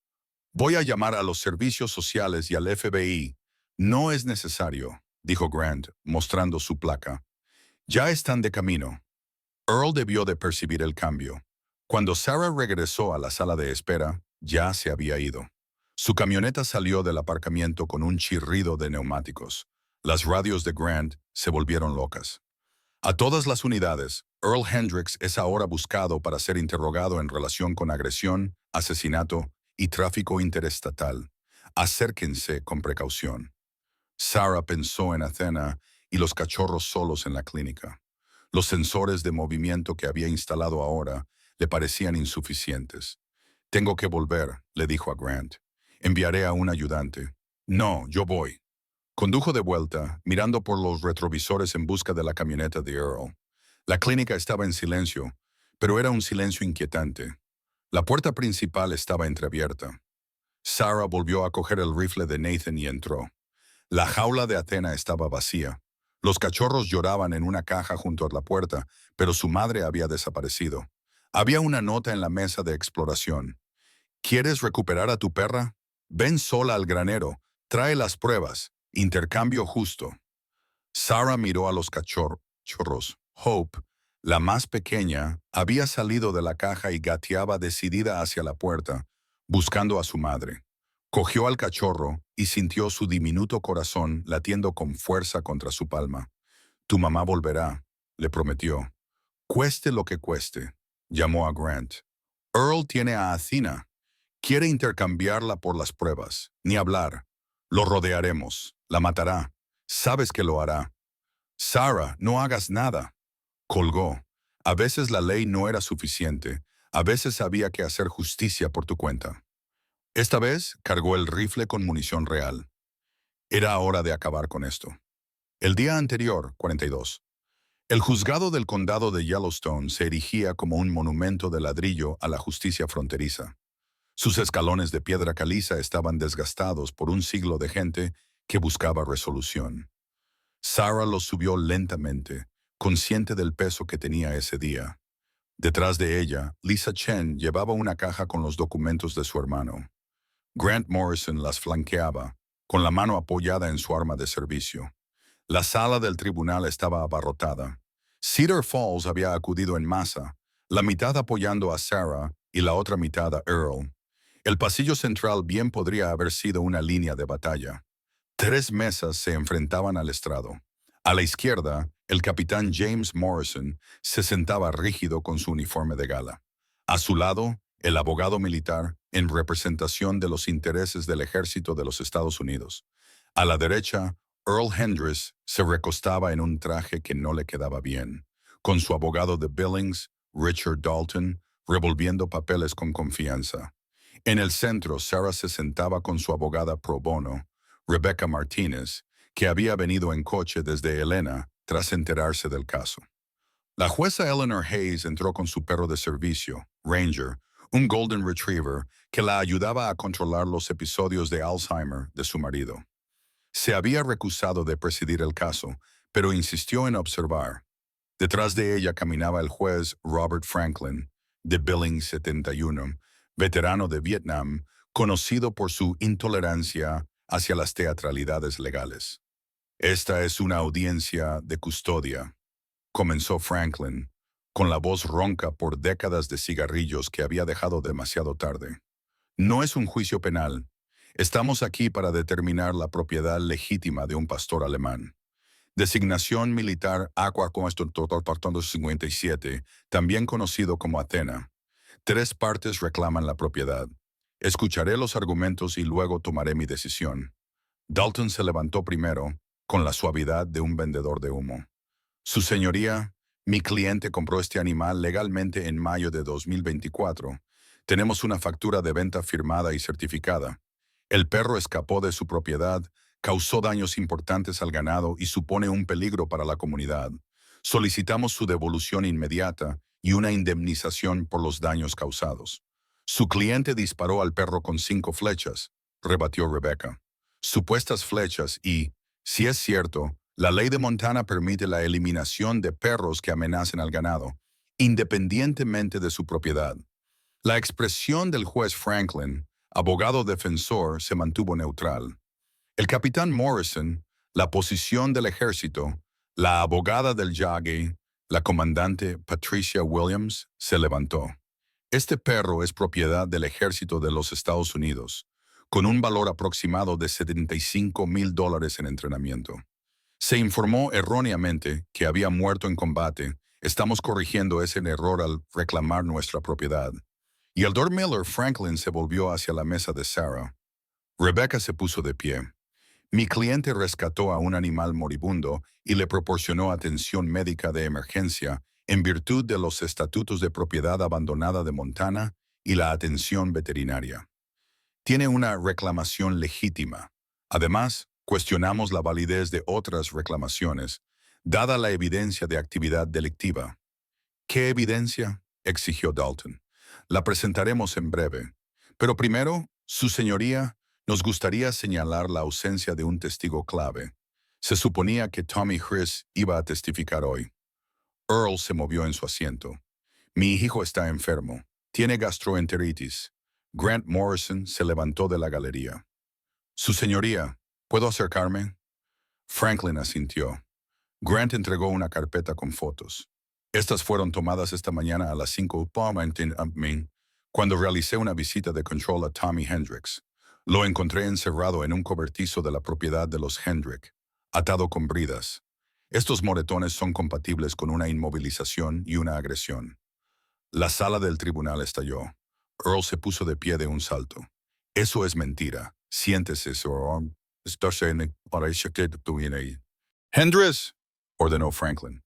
Voy a llamar a los servicios sociales y al FBI. No es necesario, dijo Grant, mostrando su placa. Ya están de camino. Earl debió de percibir el cambio. Cuando Sarah regresó a la sala de espera, ya se había ido. Su camioneta salió del aparcamiento con un chirrido de neumáticos. Las radios de Grant se volvieron locas. A todas las unidades, Earl Hendricks es ahora buscado para ser interrogado en relación con agresión, asesinato y tráfico interestatal. Acérquense con precaución. Sarah pensó en Athena y los cachorros solos en la clínica. Los sensores de movimiento que había instalado ahora le parecían insuficientes. Tengo que volver, le dijo a Grant. Enviaré a un ayudante. No, yo voy. Condujo de vuelta, mirando por los retrovisores en busca de la camioneta de Earl. La clínica estaba en silencio, pero era un silencio inquietante. La puerta principal estaba entreabierta. Sarah volvió a coger el rifle de Nathan y entró. La jaula de Athena estaba vacía. Los cachorros lloraban en una caja junto a la puerta, pero su madre había desaparecido. Había una nota en la mesa de exploración. ¿Quieres recuperar a tu perra? Ven sola al granero. Trae las pruebas. Intercambio justo. Sarah miró a los cachorros. Hope, la más pequeña, había salido de la caja y gateaba decidida hacia la puerta, buscando a su madre. Cogió al cachorro y sintió su diminuto corazón latiendo con fuerza contra su palma. Tu mamá volverá, le prometió. Cueste lo que cueste, llamó a Grant. Earl tiene a Athena. Quiere intercambiarla por las pruebas. Ni hablar. Lo rodearemos. La matará. Sabes que lo hará. Sarah, no hagas nada. Colgó. A veces la ley no era suficiente. A veces había que hacer justicia por tu cuenta. Esta vez cargó el rifle con munición real. Era hora de acabar con esto. El día anterior, 42, el juzgado del condado de Yellowstone se erigía como un monumento de ladrillo a la justicia fronteriza. Sus escalones de piedra caliza estaban desgastados por un siglo de gente que buscaba resolución. Sarah los subió lentamente, consciente del peso que tenía ese día. Detrás de ella, Lisa Chen llevaba una caja con los documentos de su hermano. Grant Morrison las flanqueaba, con la mano apoyada en su arma de servicio. La sala del tribunal estaba abarrotada. Cedar Falls había acudido en masa, la mitad apoyando a Sarah y la otra mitad a Earl. El pasillo central bien podría haber sido una línea de batalla. 3 mesas se enfrentaban al estrado. A la izquierda, el capitán James Morrison se sentaba rígido con su uniforme de gala. A su lado, el abogado militar en representación de los intereses del ejército de los Estados Unidos. A la derecha, Earl Hendricks se recostaba en un traje que no le quedaba bien, con su abogado de Billings, Richard Dalton, revolviendo papeles con confianza. En el centro, Sarah se sentaba con su abogada pro bono, Rebecca Martínez, que había venido en coche desde Helena tras enterarse del caso. La jueza Eleanor Hayes entró con su perro de servicio, Ranger, un Golden Retriever, que la ayudaba a controlar los episodios de Alzheimer de su marido. Se había recusado de presidir el caso, pero insistió en observar. Detrás de ella caminaba el juez Robert Franklin, de Billings 71, veterano de Vietnam, conocido por su intolerancia hacia las teatralidades legales. Esta es una audiencia de custodia, comenzó Franklin, con la voz ronca por décadas de cigarrillos que había dejado demasiado tarde. No es un juicio penal. Estamos aquí para determinar la propiedad legítima de un pastor alemán. Designación militar Aqua Constant 57, también conocido como Athena. 3 partes reclaman la propiedad. Escucharé los argumentos y luego tomaré mi decisión. Dalton se levantó primero, con la suavidad de un vendedor de humo. Su señoría, mi cliente compró este animal legalmente en mayo de 2024. Tenemos una factura de venta firmada y certificada. El perro escapó de su propiedad causó daños importantes al ganado y supone un peligro para la comunidad. Solicitamos su devolución inmediata y una indemnización por los daños causados. Su cliente disparó al perro con 5 flechas, rebatió Rebecca. Supuestas flechas y, si es cierto, la ley de Montana permite la eliminación de perros que amenacen al ganado, independientemente de su propiedad. La expresión del juez Franklin, abogado defensor, se mantuvo neutral. El capitán Morrison, la posición del ejército, la abogada del Yagi, la comandante Patricia Williams, se levantó. Este perro es propiedad del ejército de los Estados Unidos, con un valor aproximado de $75,000 en entrenamiento. Se informó erróneamente que había muerto en combate. Estamos corrigiendo ese error al reclamar nuestra propiedad. Y al Lord Miller, Franklin se volvió hacia la mesa de Sarah. Rebecca se puso de pie. Mi cliente rescató a un animal moribundo y le proporcionó atención médica de emergencia en virtud de los estatutos de propiedad abandonada de Montana y la atención veterinaria. Tiene una reclamación legítima. Además, cuestionamos la validez de otras reclamaciones, dada la evidencia de actividad delictiva. ¿Qué evidencia?, exigió Dalton. La presentaremos en breve. Pero primero, Su Señoría, nos gustaría señalar la ausencia de un testigo clave. Se suponía que Tommy Chris iba a testificar hoy. Earl se movió en su asiento. Mi hijo está enfermo. Tiene gastroenteritis. Grant Morrison se levantó de la galería. Su Señoría, ¿puedo acercarme? Franklin asintió. Grant entregó una carpeta con fotos. Estas fueron tomadas esta mañana a las 5 p.m. cuando realicé una visita de control a Tommy Hendricks. Lo encontré encerrado en un cobertizo de la propiedad de los Hendrick, atado con bridas. Estos moretones son compatibles con una inmovilización y una agresión. La sala del tribunal estalló. Earl se puso de pie de un salto. Eso es mentira. Siéntese, Sir. Hendricks, ordenó Franklin.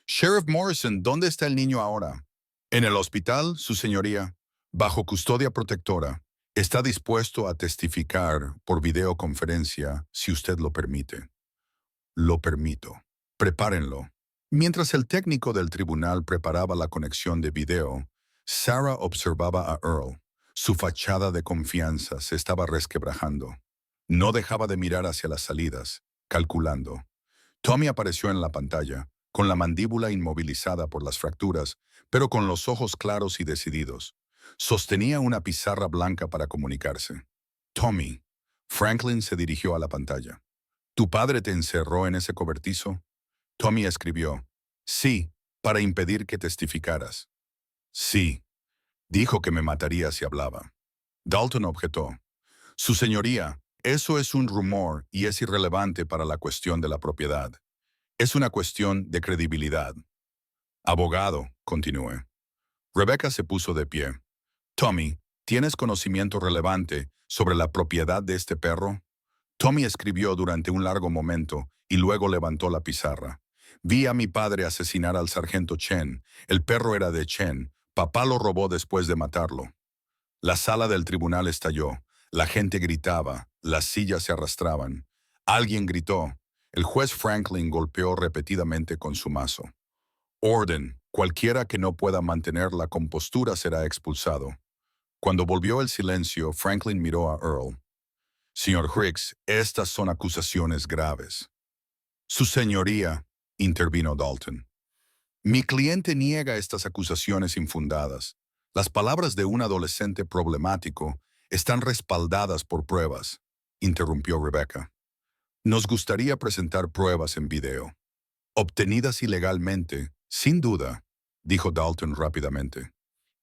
Sheriff Morrison, ¿dónde está el niño ahora? En el hospital, Su Señoría, bajo custodia protectora. Está dispuesto a testificar por videoconferencia si usted lo permite. Lo permito. Prepárenlo. Mientras el técnico del tribunal preparaba la conexión de video, Sarah observaba a Earl. Su fachada de confianza se estaba resquebrajando. No dejaba de mirar hacia las salidas, calculando. Tommy apareció en la pantalla, con la mandíbula inmovilizada por las fracturas, pero con los ojos claros y decididos. Sostenía una pizarra blanca para comunicarse. Tommy. Franklin se dirigió a la pantalla. ¿Tu padre te encerró en ese cobertizo? Tommy escribió. Sí, para impedir que testificaras. Sí. Dijo que me mataría si hablaba. Dalton objetó. Su Señoría, eso es un rumor y es irrelevante para la cuestión de la propiedad. Es una cuestión de credibilidad. Abogado, continué. Rebecca se puso de pie. Tommy, ¿tienes conocimiento relevante sobre la propiedad de este perro? Tommy escribió durante un largo momento y luego levantó la pizarra. Vi a mi padre asesinar al sargento Chen. El perro era de Chen. Papá lo robó después de matarlo. La sala del tribunal estalló. La gente gritaba. Las sillas se arrastraban. Alguien gritó. El juez Franklin golpeó repetidamente con su mazo. Orden. Cualquiera que no pueda mantener la compostura será expulsado. Cuando volvió el silencio, Franklin miró a Earl. Señor Hicks, estas son acusaciones graves. Su Señoría, intervino Dalton. Mi cliente niega estas acusaciones infundadas. Las palabras de un adolescente problemático están respaldadas por pruebas, interrumpió Rebecca. Nos gustaría presentar pruebas en video. Obtenidas ilegalmente, sin duda, dijo Dalton rápidamente.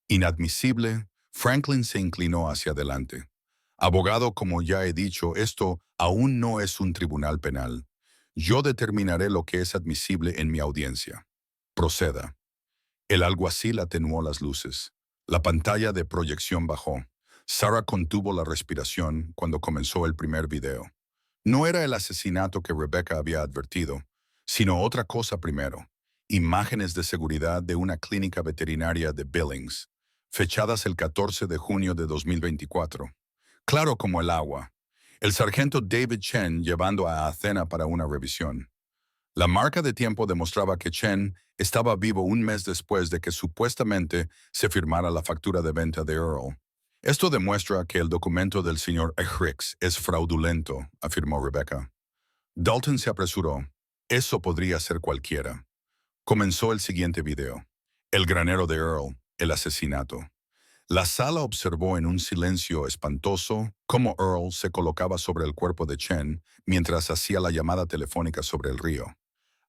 Inadmisible, Franklin se inclinó hacia adelante. Abogado, como ya he dicho, esto aún no es un tribunal penal. Yo determinaré lo que es admisible en mi audiencia. Proceda. El alguacil atenuó las luces. La pantalla de proyección bajó. Sarah contuvo la respiración cuando comenzó el primer video. No era el asesinato que Rebecca había advertido, sino otra cosa primero. Imágenes de seguridad de una clínica veterinaria de Billings, fechadas el 14 de junio de 2024. Claro como el agua. El sargento David Chen llevando a Athena para una revisión. La marca de tiempo demostraba que Chen estaba vivo un mes después de que supuestamente se firmara la factura de venta de Earl. Esto demuestra que el documento del señor Hrix es fraudulento, afirmó Rebecca. Dalton se apresuró. Eso podría ser cualquiera. Comenzó el siguiente video. El granero de Earl, el asesinato. La sala observó en un silencio espantoso cómo Earl se colocaba sobre el cuerpo de Chen mientras hacía la llamada telefónica sobre el río.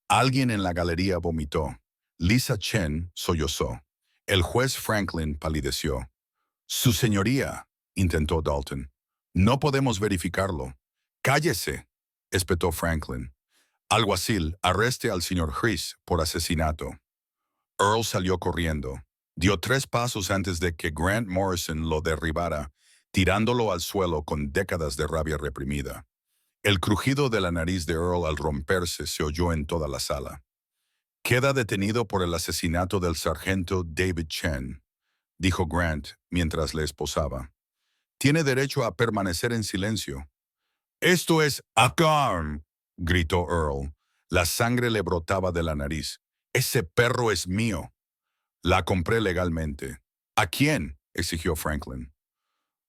Alguien en la galería vomitó. Lisa Chen sollozó. El juez Franklin palideció. Su señoría, intentó Dalton. No podemos verificarlo. Cállese, espetó Franklin. Alguacil, arreste al señor Chris por asesinato. Earl salió corriendo. Dio 3 pasos antes de que Grant Morrison lo derribara, tirándolo al suelo con décadas de rabia reprimida. El crujido de la nariz de Earl al romperse se oyó en toda la sala. Queda detenido por el asesinato del sargento David Chen, dijo Grant mientras le esposaba. Tiene derecho a permanecer en silencio. Esto es Acarm, gritó Earl. La sangre le brotaba de la nariz. Ese perro es mío. La compré legalmente. ¿A quién?, exigió Franklin.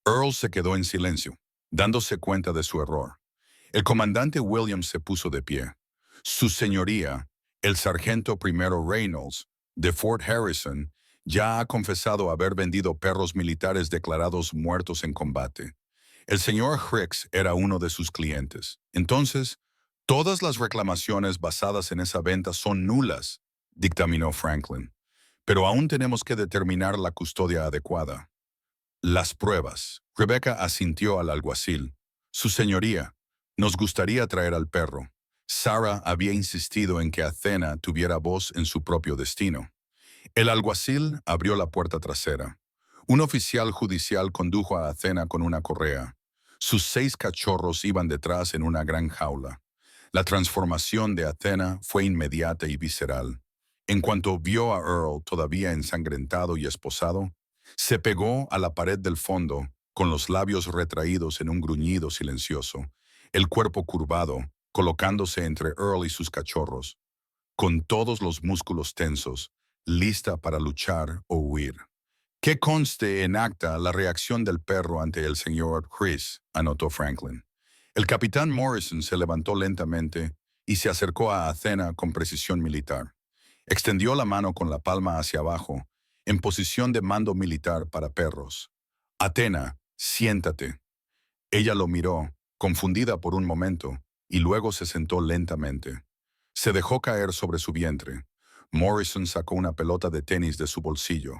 Earl se quedó en silencio, dándose cuenta de su error. El comandante Williams se puso de pie. Su señoría, el sargento primero Reynolds, de Fort Harrison, ya ha confesado haber vendido perros militares declarados muertos en combate. El señor Hrix era uno de sus clientes. Entonces, todas las reclamaciones basadas en esa venta son nulas, dictaminó Franklin. Pero aún tenemos que determinar la custodia adecuada. Las pruebas. Rebecca asintió al alguacil. Su señoría, nos gustaría traer al perro. Sarah había insistido en que Athena tuviera voz en su propio destino. El alguacil abrió la puerta trasera. Un oficial judicial condujo a Athena con una correa. Sus 6 cachorros iban detrás en una gran jaula. La transformación de Athena fue inmediata y visceral. En cuanto vio a Earl todavía ensangrentado y esposado, se pegó a la pared del fondo, con los labios retraídos en un gruñido silencioso, el cuerpo curvado, colocándose entre Earl y sus cachorros, con todos los músculos tensos, lista para luchar o huir. Que conste en acta la reacción del perro ante el señor Chris, anotó Franklin. El capitán Morrison se levantó lentamente y se acercó a Athena con precisión militar. Extendió la mano con la palma hacia abajo, en posición de mando militar para perros. Athena, siéntate. Ella lo miró, confundida por un momento, y luego se sentó lentamente. Se dejó caer sobre su vientre. Morrison sacó una pelota de tenis de su bolsillo.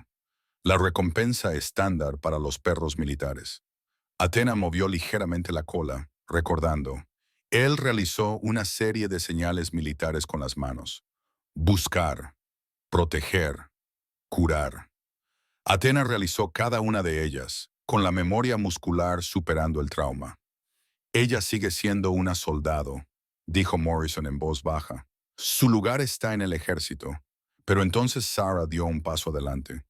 La recompensa estándar para los perros militares. Athena movió ligeramente la cola, recordando. Él realizó una serie de señales militares con las manos. Buscar, proteger, curar. Athena realizó cada una de ellas, con la memoria muscular superando el trauma. Ella sigue siendo una soldado, dijo Morrison en voz baja. Su lugar está en el ejército. Pero entonces Sarah dio un paso adelante.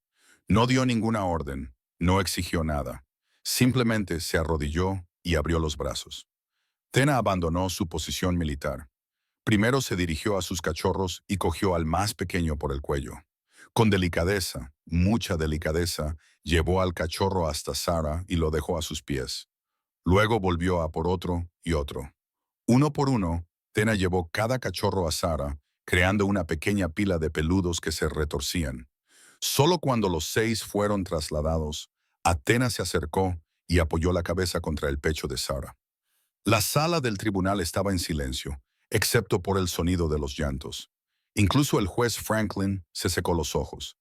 No dio ninguna orden, no exigió nada. Simplemente se arrodilló y abrió los brazos. Athena abandonó su posición militar. Primero se dirigió a sus cachorros y cogió al más pequeño por el cuello. Con delicadeza, mucha delicadeza, llevó al cachorro hasta Sarah y lo dejó a sus pies. Luego volvió a por otro y otro. Uno por uno, Athena llevó cada cachorro a Sarah, creando una pequeña pila de peludos que se retorcían. Solo cuando los 6 fueron trasladados, Athena se acercó y apoyó la cabeza contra el pecho de Sarah. La sala del tribunal estaba en silencio, excepto por el sonido de los llantos. Incluso el juez Franklin se secó los ojos.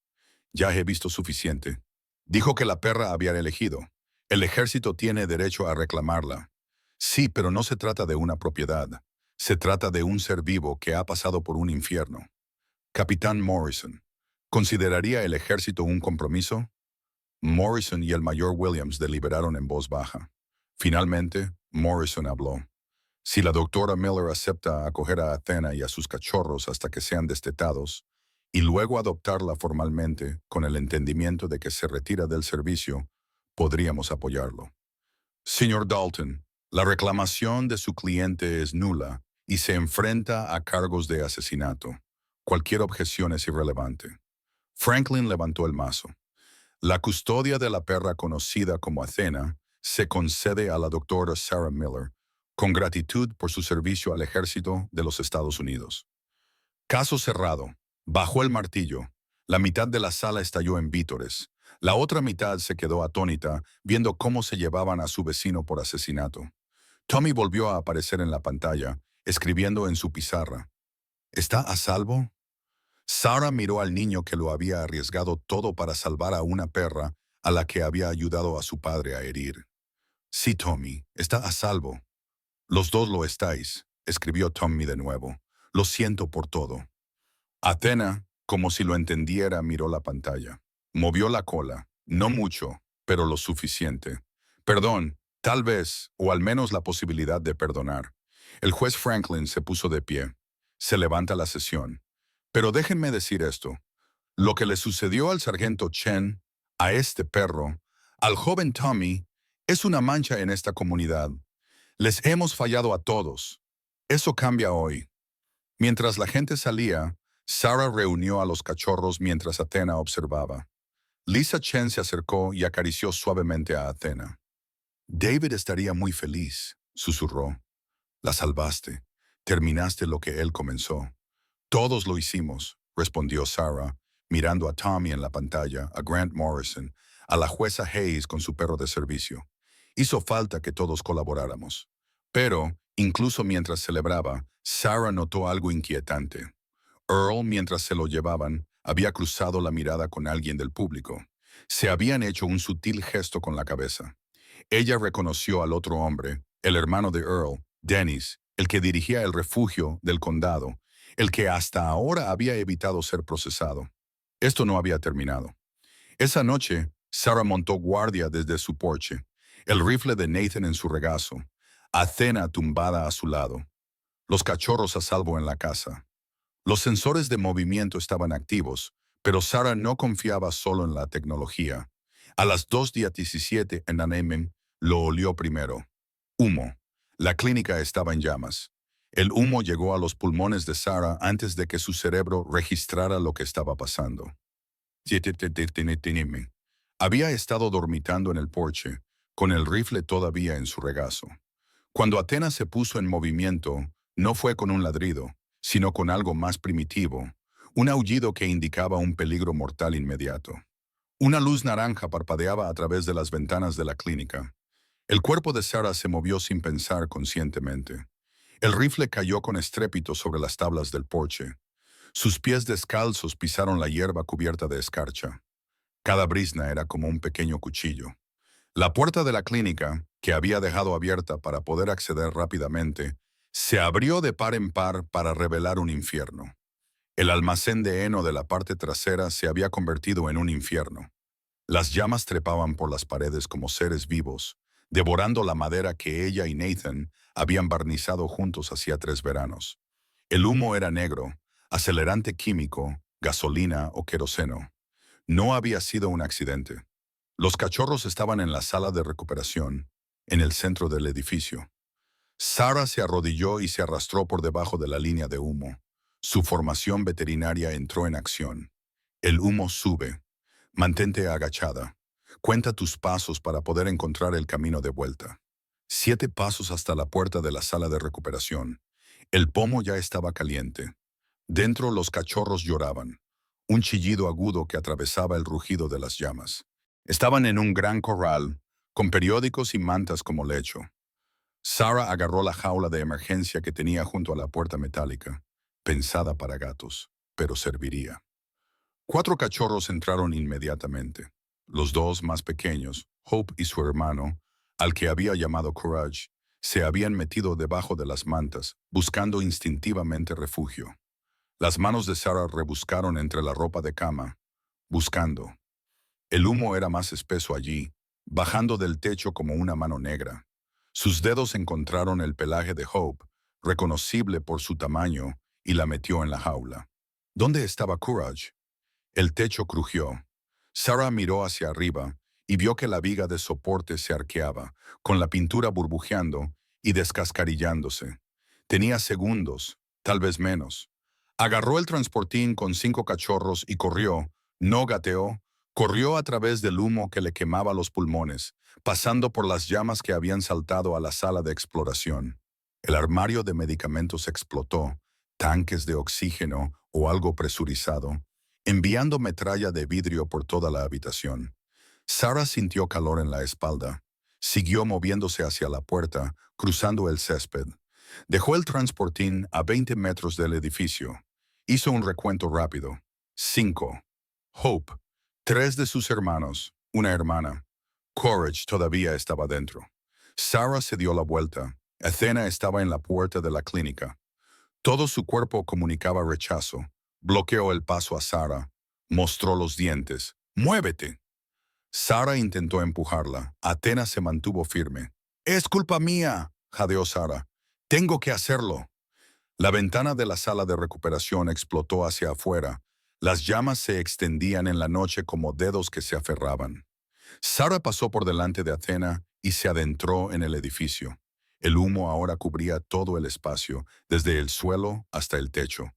Ya he visto suficiente. Dijo que la perra había elegido. El ejército tiene derecho a reclamarla. Sí, pero no se trata de una propiedad. Se trata de un ser vivo que ha pasado por un infierno. Capitán Morrison, ¿consideraría el ejército un compromiso? Morrison y el mayor Williams deliberaron en voz baja. Finalmente, Morrison habló. Si la doctora Miller acepta acoger a Athena y a sus cachorros hasta que sean destetados, y luego adoptarla formalmente con el entendimiento de que se retira del servicio, podríamos apoyarlo. Señor Dalton, La reclamación de su cliente es nula y se enfrenta a cargos de asesinato. Cualquier objeción es irrelevante. Franklin levantó el mazo. La custodia de la perra conocida como Athena se concede a la doctora Sarah Miller, con gratitud por su servicio al ejército de los Estados Unidos. Caso cerrado. Bajó el martillo. La mitad de la sala estalló en vítores. La otra mitad se quedó atónita viendo cómo se llevaban a su vecino por asesinato. Tommy volvió a aparecer en la pantalla, escribiendo en su pizarra. ¿Está a salvo? Sarah miró al niño que lo había arriesgado todo para salvar a una perra a la que había ayudado a su padre a herir. Sí, Tommy, está a salvo. Los dos lo estáis, escribió Tommy de nuevo. Lo siento por todo. Athena, como si lo entendiera, miró la pantalla. Movió la cola, no mucho, pero lo suficiente. Perdón, tal vez, o al menos la posibilidad de perdonar. El juez Franklin se puso de pie. Se levanta la sesión. Pero déjenme decir esto. Lo que le sucedió al sargento Chen, a este perro, al joven Tommy, es una mancha en esta comunidad. Les hemos fallado a todos. Eso cambia hoy. Mientras la gente salía, Sarah reunió a los cachorros mientras Athena observaba. Lisa Chen se acercó y acarició suavemente a Athena. David estaría muy feliz, susurró. La salvaste. Terminaste lo que él comenzó. Todos lo hicimos, respondió Sarah, mirando a Tommy en la pantalla, a Grant Morrison, a la jueza Hayes con su perro de servicio. Hizo falta que todos colaboráramos. Pero, incluso mientras celebraba, Sarah notó algo inquietante. Earl, mientras se lo llevaban, había cruzado la mirada con alguien del público. Se habían hecho un sutil gesto con la cabeza. Ella reconoció al otro hombre, el hermano de Earl, Dennis, el que dirigía el refugio del condado, el que hasta ahora había evitado ser procesado. Esto no había terminado. Esa noche, Sarah montó guardia desde su porche, el rifle de Nathan en su regazo, Athena tumbada a su lado, los cachorros a salvo en la casa. Los sensores de movimiento estaban activos, pero Sarah no confiaba solo en la tecnología. A las 2:17 en Anemen lo olió primero. Humo. La clínica estaba en llamas. El humo llegó a los pulmones de Sarah antes de que su cerebro registrara lo que estaba pasando. Había estado dormitando en el porche, con el rifle todavía en su regazo. Cuando Athena se puso en movimiento, no fue con un ladrido, sino con algo más primitivo, un aullido que indicaba un peligro mortal inmediato. Una luz naranja parpadeaba a través de las ventanas de la clínica. El cuerpo de Sarah se movió sin pensar conscientemente. El rifle cayó con estrépito sobre las tablas del porche. Sus pies descalzos pisaron la hierba cubierta de escarcha. Cada brizna era como un pequeño cuchillo. La puerta de la clínica, que había dejado abierta para poder acceder rápidamente, se abrió de par en par para revelar un infierno. El almacén de heno de la parte trasera se había convertido en un infierno. Las llamas trepaban por las paredes como seres vivos, devorando la madera que ella y Nathan habían barnizado juntos hacía 3 veranos. El humo era negro, acelerante químico, gasolina o queroseno. No había sido un accidente. Los cachorros estaban en la sala de recuperación, en el centro del edificio. Sarah se arrodilló y se arrastró por debajo de la línea de humo. Su formación veterinaria entró en acción. El humo sube. Mantente agachada. Cuenta tus pasos para poder encontrar el camino de vuelta. 7 pasos hasta la puerta de la sala de recuperación. El pomo ya estaba caliente. Dentro los cachorros lloraban. Un chillido agudo que atravesaba el rugido de las llamas. Estaban en un gran corral, con periódicos y mantas como lecho. Sarah agarró la jaula de emergencia que tenía junto a la puerta metálica, pensada para gatos, pero serviría. 4 cachorros entraron inmediatamente. Los 2 más pequeños, Hope y su hermano, al que había llamado Courage, se habían metido debajo de las mantas, buscando instintivamente refugio. Las manos de Sarah rebuscaron entre la ropa de cama, buscando. El humo era más espeso allí, bajando del techo como una mano negra. Sus dedos encontraron el pelaje de Hope, reconocible por su tamaño, y la metió en la jaula. ¿Dónde estaba Courage? El techo crujió. Sarah miró hacia arriba y vio que la viga de soporte se arqueaba, con la pintura burbujeando, y descascarillándose. Tenía segundos, tal vez menos. Agarró el transportín con 5 cachorros y corrió, no gateó, corrió a través del humo que le quemaba los pulmones, pasando por las llamas que habían saltado a la sala de exploración. El armario de medicamentos explotó, tanques de oxígeno o algo presurizado, enviando metralla de vidrio por toda la habitación. Sarah sintió calor en la espalda. Siguió moviéndose hacia la puerta, cruzando el césped. Dejó el transportín a 20 metros del edificio. Hizo un recuento rápido. 5. Hope. 3 de sus hermanos. Una hermana. Courage todavía estaba dentro. Sarah se dio la vuelta. Athena estaba en la puerta de la clínica. Todo su cuerpo comunicaba rechazo. Bloqueó el paso a Sarah. Mostró los dientes. ¡Muévete! Sarah intentó empujarla. Athena se mantuvo firme. «Es culpa mía», jadeó Sarah. «Tengo que hacerlo». La ventana de la sala de recuperación explotó hacia afuera. Las llamas se extendían en la noche como dedos que se aferraban. Sarah pasó por delante de Athena y se adentró en el edificio. El humo ahora cubría todo el espacio, desde el suelo hasta el techo.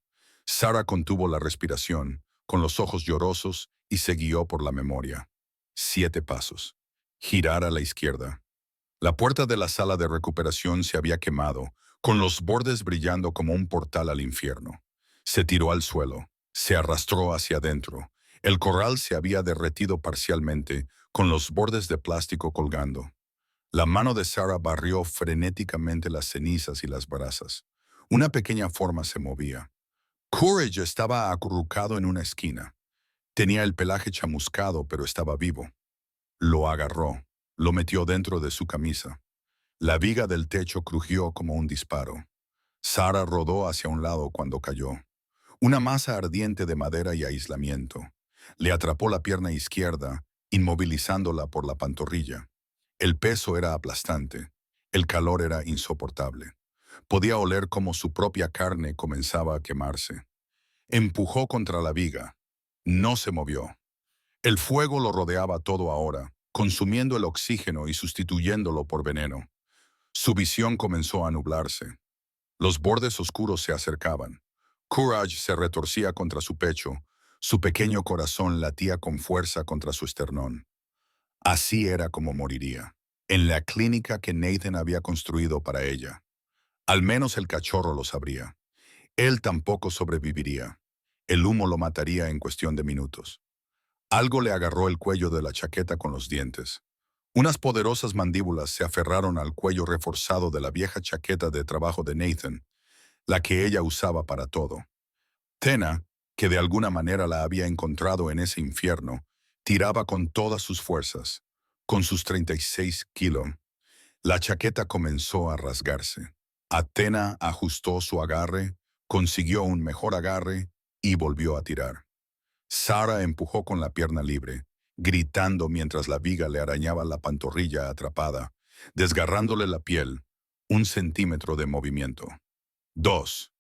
Sarah contuvo la respiración, con los ojos llorosos, y se guió por la memoria. 7 pasos. Girar a la izquierda. La puerta de la sala de recuperación se había quemado, con los bordes brillando como un portal al infierno. Se tiró al suelo. Se arrastró hacia adentro. El corral se había derretido parcialmente, con los bordes de plástico colgando. La mano de Sarah barrió frenéticamente las cenizas y las brasas. Una pequeña forma se movía. Courage estaba acurrucado en una esquina. Tenía el pelaje chamuscado, pero estaba vivo. Lo agarró. Lo metió dentro de su camisa. La viga del techo crujió como un disparo. Sarah rodó hacia un lado cuando cayó. Una masa ardiente de madera y aislamiento. Le atrapó la pierna izquierda, inmovilizándola por la pantorrilla. El peso era aplastante. El calor era insoportable. Podía oler cómo su propia carne comenzaba a quemarse. Empujó contra la viga. No se movió. El fuego lo rodeaba todo ahora, consumiendo el oxígeno y sustituyéndolo por veneno. Su visión comenzó a nublarse. Los bordes oscuros se acercaban. Courage se retorcía contra su pecho. Su pequeño corazón latía con fuerza contra su esternón. Así era como moriría, en la clínica que Nathan había construido para ella. Al menos el cachorro lo sabría. Él tampoco sobreviviría. El humo lo mataría en cuestión de minutos. Algo le agarró el cuello de la chaqueta con los dientes. Unas poderosas mandíbulas se aferraron al cuello reforzado de la vieja chaqueta de trabajo de Nathan, la que ella usaba para todo. Athena, que de alguna manera la había encontrado en ese infierno, tiraba con todas sus fuerzas. Con sus 36 kilos, la chaqueta comenzó a rasgarse. Athena ajustó su agarre, consiguió un mejor agarre y volvió a tirar. Sarah empujó con la pierna libre, gritando mientras la viga le arañaba la pantorrilla atrapada, desgarrándole la piel, 1 centímetro de movimiento. 2.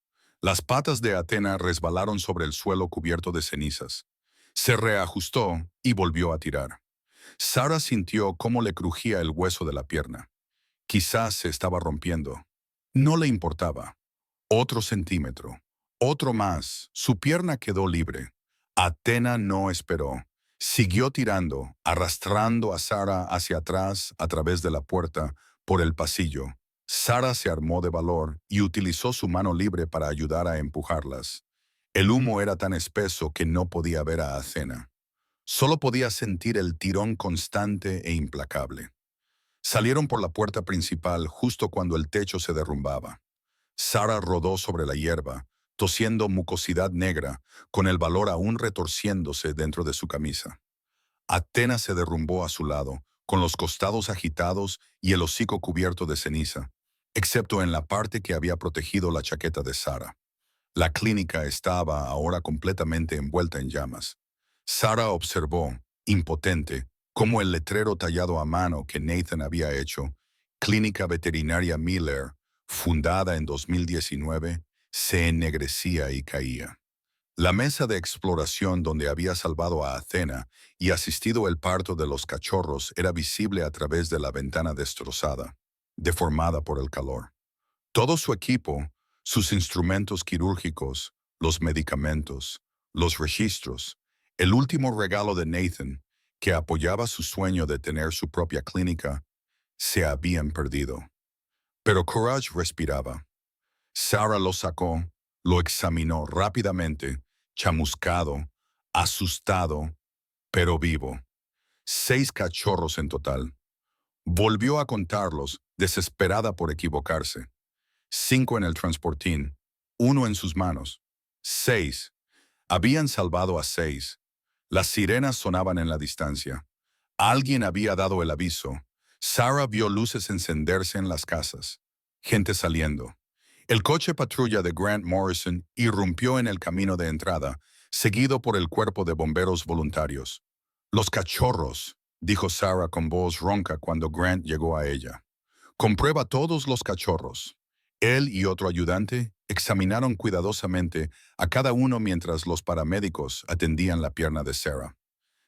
Las patas de Athena resbalaron sobre el suelo cubierto de cenizas. Se reajustó y volvió a tirar. Sarah sintió cómo le crujía el hueso de la pierna. Quizás se estaba rompiendo. No le importaba. Otro centímetro. Otro más. Su pierna quedó libre. Athena no esperó. Siguió tirando, arrastrando a Sarah hacia atrás a través de la puerta, por el pasillo. Sarah se armó de valor y utilizó su mano libre para ayudar a empujarlas. El humo era tan espeso que no podía ver a Athena. Solo podía sentir el tirón constante e implacable. Salieron por la puerta principal justo cuando el techo se derrumbaba. Sarah rodó sobre la hierba, tosiendo mucosidad negra, con el valor aún retorciéndose dentro de su camisa. Athena se derrumbó a su lado, con los costados agitados y el hocico cubierto de ceniza, excepto en la parte que había protegido la chaqueta de Sarah. La clínica estaba ahora completamente envuelta en llamas. Sarah observó, impotente, cómo el letrero tallado a mano que Nathan había hecho, Clínica Veterinaria Miller, fundada en 2019, se ennegrecía y caía. La mesa de exploración donde había salvado a Athena y asistido el parto de los cachorros era visible a través de la ventana destrozada. deformada por el calor. Todo su equipo, sus instrumentos quirúrgicos, los medicamentos, los registros, el último regalo de Nathan, que apoyaba su sueño de tener su propia clínica, se habían perdido. Pero Courage respiraba. Sarah lo sacó, lo examinó rápidamente, chamuscado, asustado, pero vivo. 6 cachorros en total. Volvió a contarlos, desesperada por equivocarse. 5 en el transportín, 1 en sus manos. 6. Habían salvado a 6. Las sirenas sonaban en la distancia. Alguien había dado el aviso. Sarah vio luces encenderse en las casas. Gente saliendo. El coche patrulla de Grant Morrison irrumpió en el camino de entrada, seguido por el cuerpo de bomberos voluntarios. «Los cachorros», dijo Sarah con voz ronca cuando Grant llegó a ella. «Comprueba todos los cachorros». Él y otro ayudante examinaron cuidadosamente a cada uno mientras los paramédicos atendían la pierna de Sarah.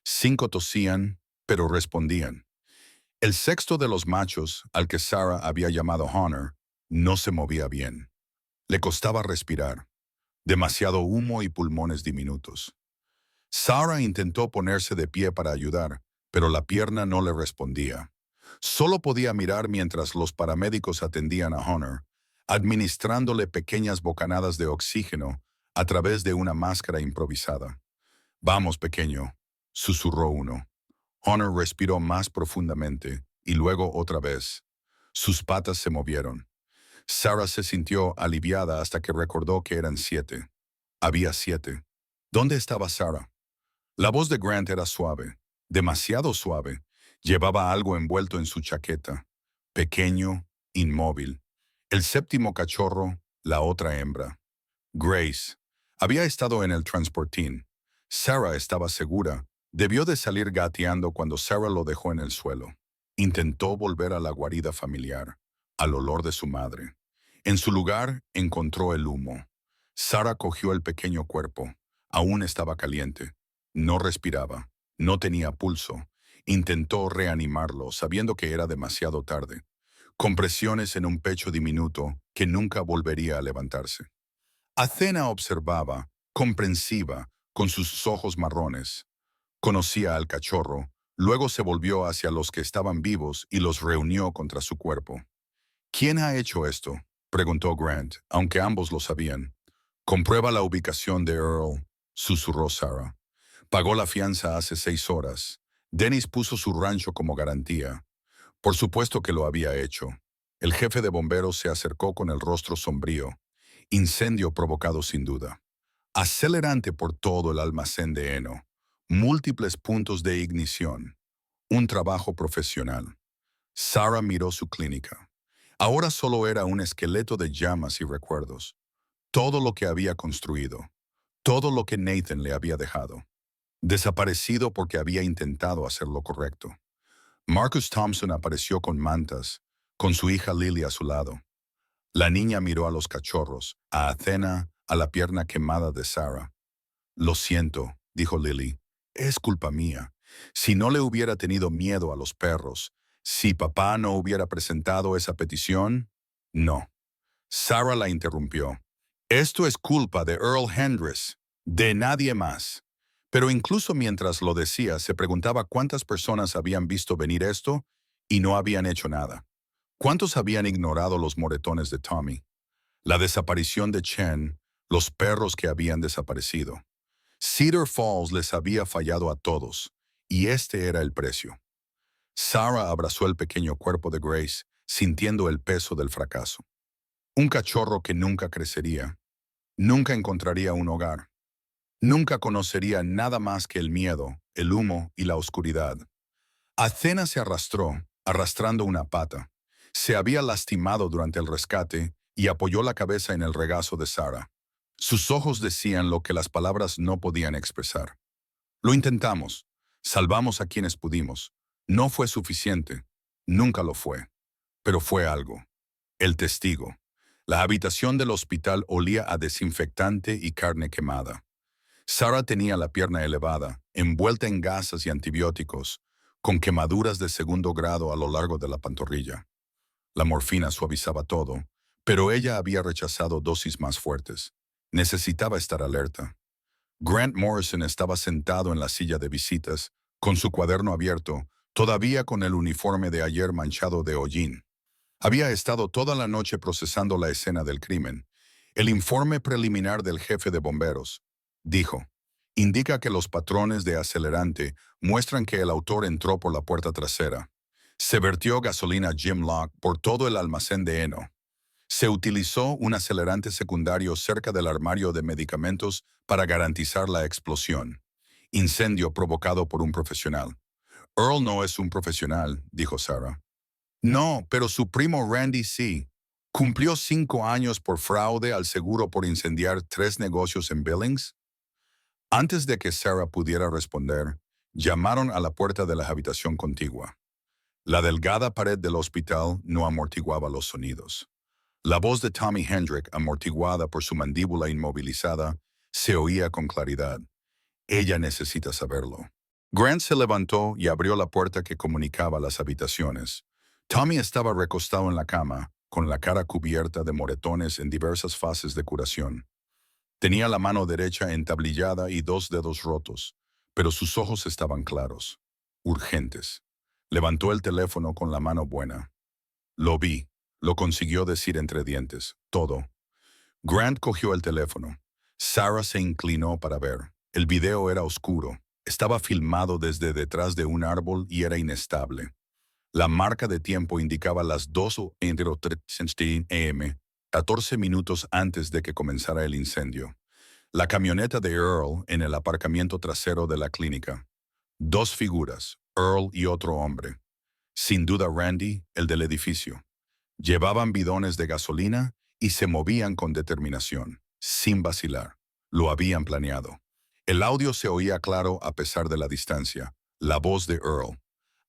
5 tosían, pero respondían. El sexto de los machos, al que Sarah había llamado Honor, no se movía bien. Le costaba respirar. Demasiado humo y pulmones diminutos. Sarah intentó ponerse de pie para ayudar, pero la pierna no le respondía. Solo podía mirar mientras los paramédicos atendían a Honor, administrándole pequeñas bocanadas de oxígeno a través de una máscara improvisada. «Vamos, pequeño», susurró uno. Honor respiró más profundamente, y luego otra vez. Sus patas se movieron. Sarah se sintió aliviada hasta que recordó que eran 7. Había 7. ¿Dónde estaba Sarah? La voz de Grant era suave, demasiado suave. Llevaba algo envuelto en su chaqueta. Pequeño, inmóvil. El séptimo cachorro, la otra hembra. Grace. Había estado en el transportín. Sarah estaba segura. Debió de salir gateando cuando Sarah lo dejó en el suelo. Intentó volver a la guarida familiar, al olor de su madre. En su lugar encontró el humo. Sarah cogió el pequeño cuerpo. Aún estaba caliente. No respiraba. No tenía pulso. Intentó reanimarlo, sabiendo que era demasiado tarde. Compresiones en un pecho diminuto que nunca volvería a levantarse. Athena observaba, comprensiva, con sus ojos marrones. Conocía al cachorro, luego se volvió hacia los que estaban vivos y los reunió contra su cuerpo. «¿Quién ha hecho esto?», preguntó Grant, aunque ambos lo sabían. «Comprueba la ubicación de Earl», susurró Sarah. «Pagó la fianza hace 6 horas. Dennis puso su rancho como garantía. Por supuesto que lo había hecho». El jefe de bomberos se acercó con el rostro sombrío. Incendio provocado sin duda. Acelerante por todo el almacén de heno. Múltiples puntos de ignición. Un trabajo profesional. Sarah miró su clínica. Ahora solo era un esqueleto de llamas y recuerdos. Todo lo que había construido. Todo lo que Nathan le había dejado. Desaparecido porque había intentado hacer lo correcto. Marcus Thompson apareció con mantas, con su hija Lily a su lado. La niña miró a los cachorros, a Athena, a la pierna quemada de Sarah. «Lo siento», dijo Lily. «Es culpa mía. Si no le hubiera tenido miedo a los perros, si papá no hubiera presentado esa petición...». «No». Sarah la interrumpió. «Esto es culpa de Earl Hendricks, de nadie más». Pero incluso mientras lo decía, se preguntaba cuántas personas habían visto venir esto y no habían hecho nada. ¿Cuántos habían ignorado los moretones de Tommy? La desaparición de Chen, los perros que habían desaparecido. Cedar Falls les había fallado a todos, y este era el precio. Sarah abrazó el pequeño cuerpo de Grace, sintiendo el peso del fracaso. Un cachorro que nunca crecería, nunca encontraría un hogar, nunca conocería nada más que el miedo, el humo y la oscuridad. Athena se arrastró, arrastrando una pata. Se había lastimado durante el rescate y apoyó la cabeza en el regazo de Sarah. Sus ojos decían lo que las palabras no podían expresar. «Lo intentamos. Salvamos a quienes pudimos. No fue suficiente. Nunca lo fue. Pero fue algo. El testigo». La habitación del hospital olía a desinfectante y carne quemada. Sarah tenía la pierna elevada, envuelta en gasas y antibióticos, con quemaduras de segundo grado a lo largo de la pantorrilla. La morfina suavizaba todo, pero ella había rechazado dosis más fuertes. Necesitaba estar alerta. Grant Morrison estaba sentado en la silla de visitas, con su cuaderno abierto, todavía con el uniforme de ayer manchado de hollín. Había estado toda la noche procesando la escena del crimen. El informe preliminar del jefe de bomberos, dijo, indica que los patrones de acelerante muestran que el autor entró por la puerta trasera. Se vertió gasolina Jimlock por todo el almacén de heno. Se utilizó un acelerante secundario cerca del armario de medicamentos para garantizar la explosión. Incendio provocado por un profesional. Earl no es un profesional, dijo Sarah. No, pero su primo Randy sí. ¿Cumplió 5 años por fraude al seguro por incendiar 3 negocios en Billings? Antes de que Sarah pudiera responder, llamaron a la puerta de la habitación contigua. La delgada pared del hospital no amortiguaba los sonidos. La voz de Tommy Hendrick, amortiguada por su mandíbula inmovilizada, se oía con claridad. Ella necesita saberlo. Grant se levantó y abrió la puerta que comunicaba las habitaciones. Tommy estaba recostado en la cama, con la cara cubierta de moretones en diversas fases de curación. Tenía la mano derecha entablillada y 2 dedos rotos, pero sus ojos estaban claros, urgentes. Levantó el teléfono con la mano buena. Lo vi, lo consiguió decir entre dientes, todo. Grant cogió el teléfono. Sarah se inclinó para ver. El video era oscuro. Estaba filmado desde detrás de un árbol y era inestable. La marca de tiempo indicaba las 2:03 am, 14 minutos antes de que comenzara el incendio. La camioneta de Earl en el aparcamiento trasero de la clínica. 2 figuras, Earl y otro hombre. Sin duda Randy, el del edificio. Llevaban bidones de gasolina y se movían con determinación, sin vacilar. Lo habían planeado. El audio se oía claro a pesar de la distancia. La voz de Earl.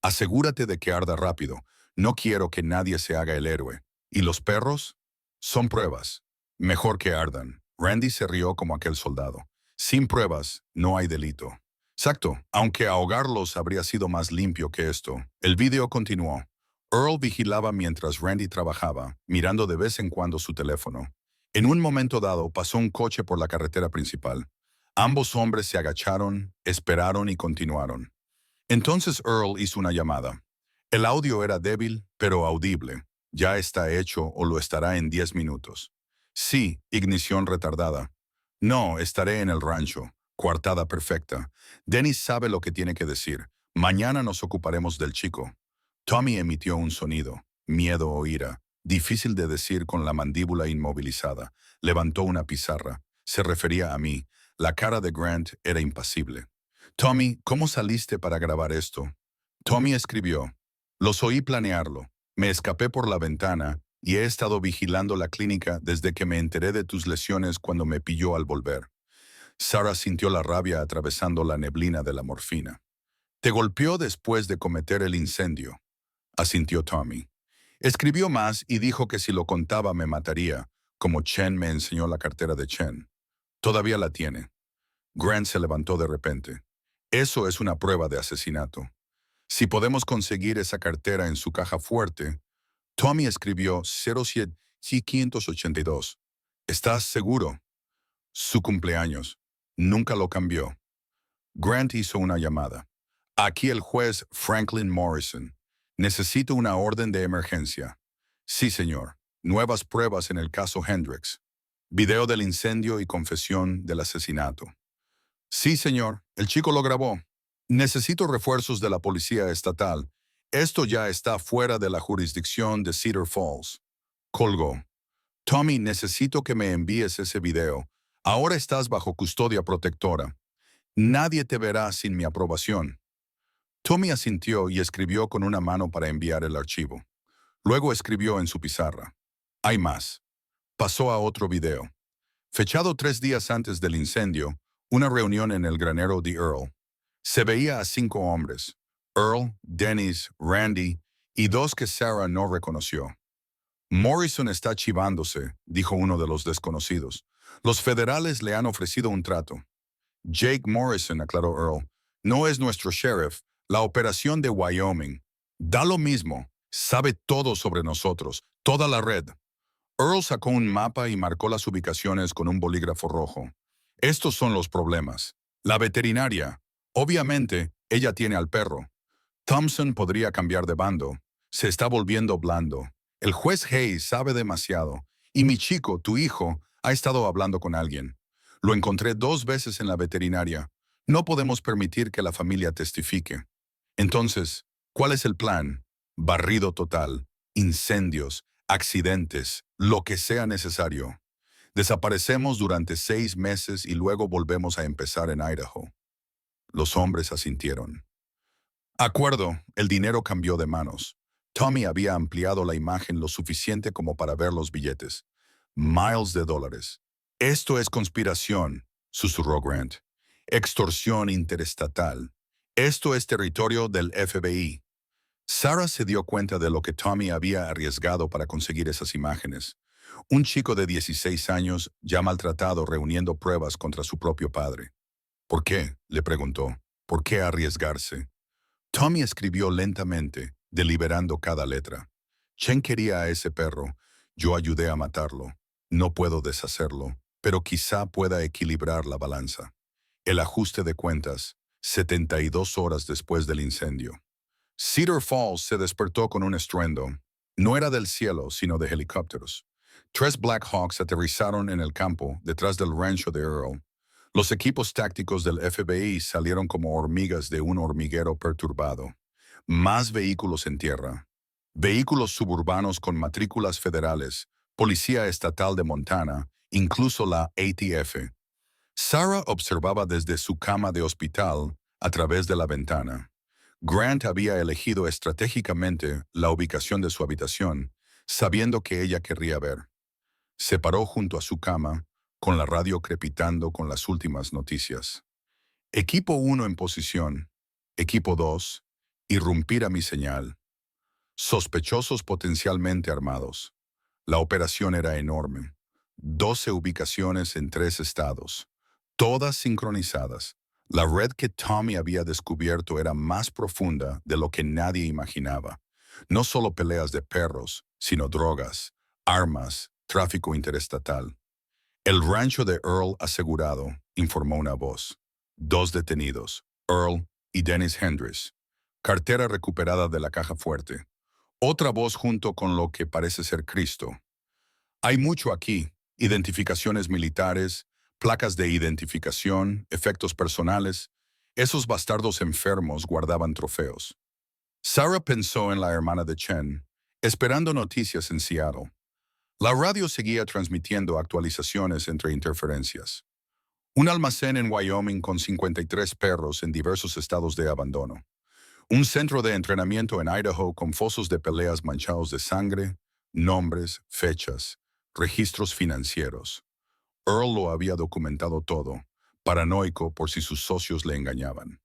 Asegúrate de que arda rápido. No quiero que nadie se haga el héroe. ¿Y los perros? Son pruebas. Mejor que ardan. Randy se rió como aquel soldado. Sin pruebas, no hay delito. Exacto, aunque ahogarlos habría sido más limpio que esto. El vídeo continuó. Earl vigilaba mientras Randy trabajaba, mirando de vez en cuando su teléfono. En un momento dado pasó un coche por la carretera principal. Ambos hombres se agacharon, esperaron y continuaron. Entonces Earl hizo una llamada. El audio era débil, pero audible. Ya está hecho o lo estará en 10 minutos. Sí, ignición retardada. No, estaré en el rancho. Coartada perfecta. Dennis sabe lo que tiene que decir. Mañana nos ocuparemos del chico. Tommy emitió un sonido. Miedo o ira. Difícil de decir con la mandíbula inmovilizada. Levantó una pizarra. Se refería a mí. La cara de Grant era impasible. Tommy, ¿cómo saliste para grabar esto? Tommy escribió. Los oí planearlo. Me escapé por la ventana y he estado vigilando la clínica desde que me enteré de tus lesiones cuando me pilló al volver. Sarah sintió la rabia atravesando la neblina de la morfina. Te golpeó después de cometer el incendio, asintió Tommy. Escribió más y dijo que si lo contaba me mataría, como Chen me enseñó la cartera de Chen. Todavía la tiene. Grant se levantó de repente. Eso es una prueba de asesinato. Si podemos conseguir esa cartera en su caja fuerte, Tommy escribió 07582. ¿Estás seguro? Su cumpleaños. Nunca lo cambió. Grant hizo una llamada. Aquí el juez Franklin Morrison. Necesito una orden de emergencia. Sí, señor. Nuevas pruebas en el caso Hendricks. Video del incendio y confesión del asesinato. Sí, señor. El chico lo grabó. Necesito refuerzos de la policía estatal. Esto ya está fuera de la jurisdicción de Cedar Falls. Colgó. Tommy, necesito que me envíes ese video. Ahora estás bajo custodia protectora. Nadie te verá sin mi aprobación. Tommy asintió y escribió con una mano para enviar el archivo. Luego escribió en su pizarra. Hay más. Pasó a otro video. Fechado 3 días antes del incendio, una reunión en el granero de Earl. Se veía a 5 hombres. Earl, Dennis, Randy y 2 que Sarah no reconoció. Morrison está chivándose, dijo uno de los desconocidos. Los federales le han ofrecido un trato. Jake Morrison, aclaró Earl, no es nuestro sheriff, la operación de Wyoming. Da lo mismo. Sabe todo sobre nosotros, toda la red. Earl sacó un mapa y marcó las ubicaciones con un bolígrafo rojo. Estos son los problemas. La veterinaria. Obviamente, ella tiene al perro. Thompson podría cambiar de bando. Se está volviendo blando. El juez Hayes sabe demasiado. Y mi chico, tu hijo, ha estado hablando con alguien. Lo encontré 2 veces en la veterinaria. No podemos permitir que la familia testifique. Entonces, ¿cuál es el plan? Barrido total, incendios, accidentes, lo que sea necesario. Desaparecemos durante 6 meses y luego volvemos a empezar en Idaho. Los hombres asintieron. Acuerdo, el dinero cambió de manos. Tommy había ampliado la imagen lo suficiente como para ver los billetes. Miles de dólares. Esto es conspiración, susurró Grant. Extorsión interestatal. Esto es territorio del FBI. Sarah se dio cuenta de lo que Tommy había arriesgado para conseguir esas imágenes. Un chico de 16 años ya maltratado reuniendo pruebas contra su propio padre. ¿Por qué?, le preguntó. ¿Por qué arriesgarse? Tommy escribió lentamente, deliberando cada letra. Chen quería a ese perro. Yo ayudé a matarlo. No puedo deshacerlo, pero quizá pueda equilibrar la balanza. El ajuste de cuentas, 72 horas después del incendio. Cedar Falls se despertó con un estruendo. No era del cielo, sino de helicópteros. 3 Black Hawks aterrizaron en el campo, detrás del rancho de Earl. Los equipos tácticos del FBI salieron como hormigas de un hormiguero perturbado. Más vehículos en tierra. Vehículos suburbanos con matrículas federales, Policía Estatal de Montana, incluso la ATF. Sarah observaba desde su cama de hospital, a través de la ventana. Grant había elegido estratégicamente la ubicación de su habitación, sabiendo que ella querría ver. Se paró junto a su cama, con la radio crepitando con las últimas noticias. Equipo 1 en posición. Equipo 2, irrumpir a mi señal. Sospechosos potencialmente armados. La operación era enorme. 12 ubicaciones en 3 estados. Todas sincronizadas. La red que Tommy había descubierto era más profunda de lo que nadie imaginaba. No solo peleas de perros, sino drogas, armas, tráfico interestatal. El rancho de Earl asegurado, informó una voz. 2 detenidos, Earl y Dennis Hendricks. Cartera recuperada de la caja fuerte. Otra voz junto con lo que parece ser Cristo. Hay mucho aquí, identificaciones militares, placas de identificación, efectos personales. Esos bastardos enfermos guardaban trofeos. Sarah pensó en la hermana de Chen, esperando noticias en Seattle. La radio seguía transmitiendo actualizaciones entre interferencias. Un almacén en Wyoming con 53 perros en diversos estados de abandono. Un centro de entrenamiento en Idaho con fosos de peleas manchados de sangre, nombres, fechas, registros financieros. Earl lo había documentado todo, paranoico por si sus socios le engañaban.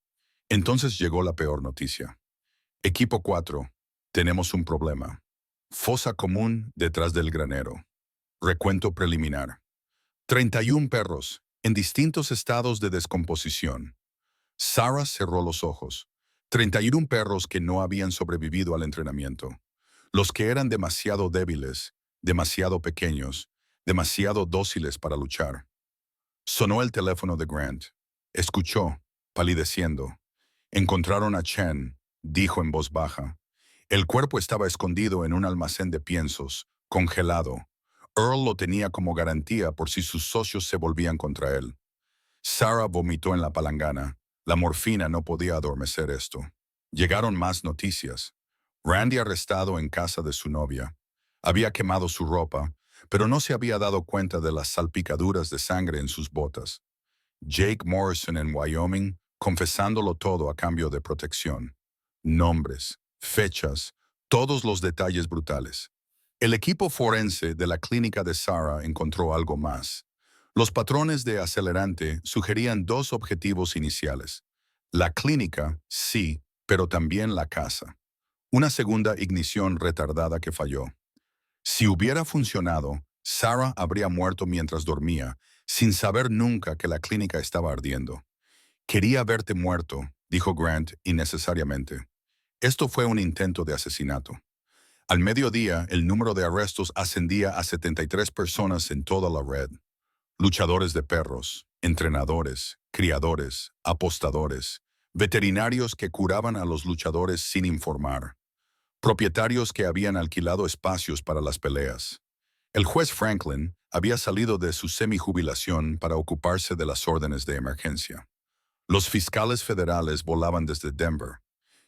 Entonces llegó la peor noticia. Equipo 4. Tenemos un problema. Fosa común detrás del granero. Recuento preliminar. 31 perros, en distintos estados de descomposición. Sarah cerró los ojos. 31 perros que no habían sobrevivido al entrenamiento. Los que eran demasiado débiles, demasiado pequeños, demasiado dóciles para luchar. Sonó el teléfono de Grant. Escuchó, palideciendo. Encontraron a Chen, dijo en voz baja. El cuerpo estaba escondido en un almacén de piensos, congelado. Earl lo tenía como garantía por si sus socios se volvían contra él. Sarah vomitó en la palangana. La morfina no podía adormecer esto. Llegaron más noticias. Randy arrestado en casa de su novia. Había quemado su ropa, pero no se había dado cuenta de las salpicaduras de sangre en sus botas. Jake Morrison en Wyoming, confesándolo todo a cambio de protección. Nombres, fechas, todos los detalles brutales. El equipo forense de la clínica de Sarah encontró algo más. Los patrones de acelerante sugerían 2 objetivos iniciales. La clínica, sí, pero también la casa. Una segunda ignición retardada que falló. Si hubiera funcionado, Sarah habría muerto mientras dormía, sin saber nunca que la clínica estaba ardiendo. Quería verte muerto, dijo Grant innecesariamente. Esto fue un intento de asesinato. Al mediodía, el número de arrestos ascendía a 73 personas en toda la red. Luchadores de perros, entrenadores, criadores, apostadores, veterinarios que curaban a los luchadores sin informar, propietarios que habían alquilado espacios para las peleas. El juez Franklin había salido de su semijubilación para ocuparse de las órdenes de emergencia. Los fiscales federales volaban desde Denver.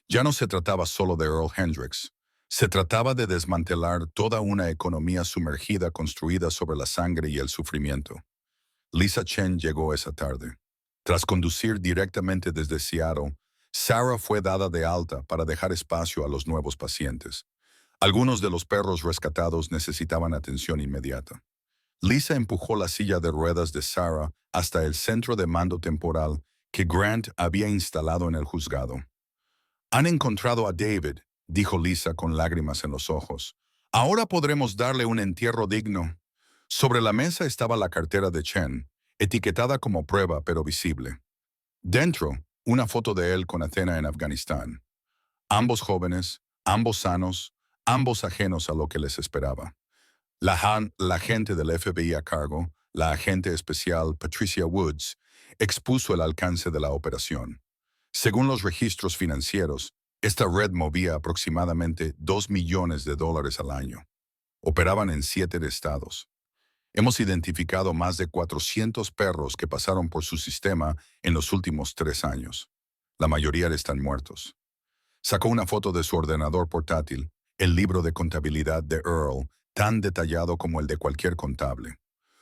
Ya no se trataba solo de Earl Hendricks. Se trataba de desmantelar toda una economía sumergida construida sobre la sangre y el sufrimiento. Lisa Chen llegó esa tarde. Tras conducir directamente desde Seattle, Sarah fue dada de alta para dejar espacio a los nuevos pacientes. Algunos de los perros rescatados necesitaban atención inmediata. Lisa empujó la silla de ruedas de Sarah hasta el centro de mando temporal que Grant había instalado en el juzgado. «Han encontrado a David», dijo Lisa con lágrimas en los ojos. «Ahora podremos darle un entierro digno». Sobre la mesa estaba la cartera de Chen, etiquetada como prueba pero visible. Dentro, una foto de él con Athena en Afganistán. Ambos jóvenes, ambos sanos, ambos ajenos a lo que les esperaba. La agente del FBI a cargo, la agente especial Patricia Woods, expuso el alcance de la operación. Según los registros financieros, esta red movía aproximadamente $2 millones al año. Operaban en 7 estados. Hemos identificado más de 400 perros que pasaron por su sistema en los últimos 3 años. La mayoría están muertos. Sacó una foto de su ordenador portátil, el libro de contabilidad de Earl, tan detallado como el de cualquier contable.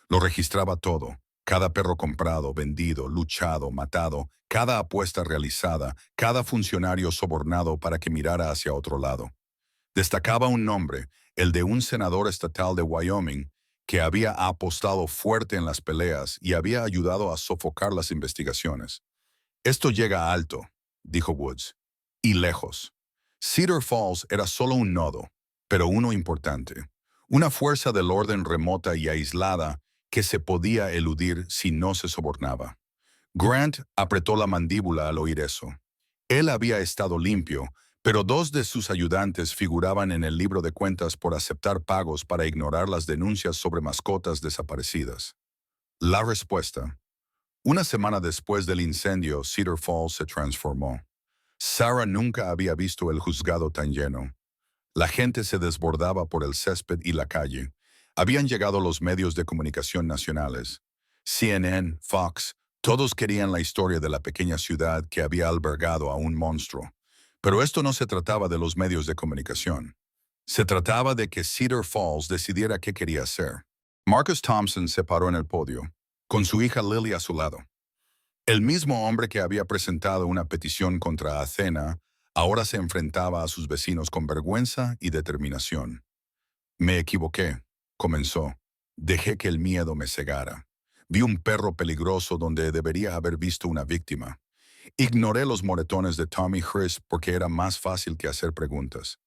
Lo registraba todo, cada perro comprado, vendido, luchado, matado, cada apuesta realizada, cada funcionario sobornado para que mirara hacia otro lado. Destacaba un nombre, el de un senador estatal de Wyoming, que había apostado fuerte en las peleas y había ayudado a sofocar las investigaciones. «Esto llega alto», dijo Woods, «y lejos». Cedar Falls era solo un nodo, pero uno importante. Una fuerza del orden remota y aislada que se podía eludir si no se sobornaba. Grant apretó la mandíbula al oír eso. Él había estado limpio, pero 2 de sus ayudantes figuraban en el libro de cuentas por aceptar pagos para ignorar las denuncias sobre mascotas desaparecidas. La respuesta. Una semana después del incendio, Cedar Falls se transformó. Sarah nunca había visto el juzgado tan lleno. La gente se desbordaba por el césped y la calle. Habían llegado los medios de comunicación nacionales. CNN, Fox, todos querían la historia de la pequeña ciudad que había albergado a un monstruo. Pero esto no se trataba de los medios de comunicación. Se trataba de que Cedar Falls decidiera qué quería hacer. Marcus Thompson se paró en el podio, con su hija Lily a su lado. El mismo hombre que había presentado una petición contra Athena ahora se enfrentaba a sus vecinos con vergüenza y determinación. «Me equivoqué», comenzó. «Dejé que el miedo me cegara. Vi un perro peligroso donde debería haber visto una víctima. Ignoré los moretones de Tommy Chris porque era más fácil que hacer preguntas.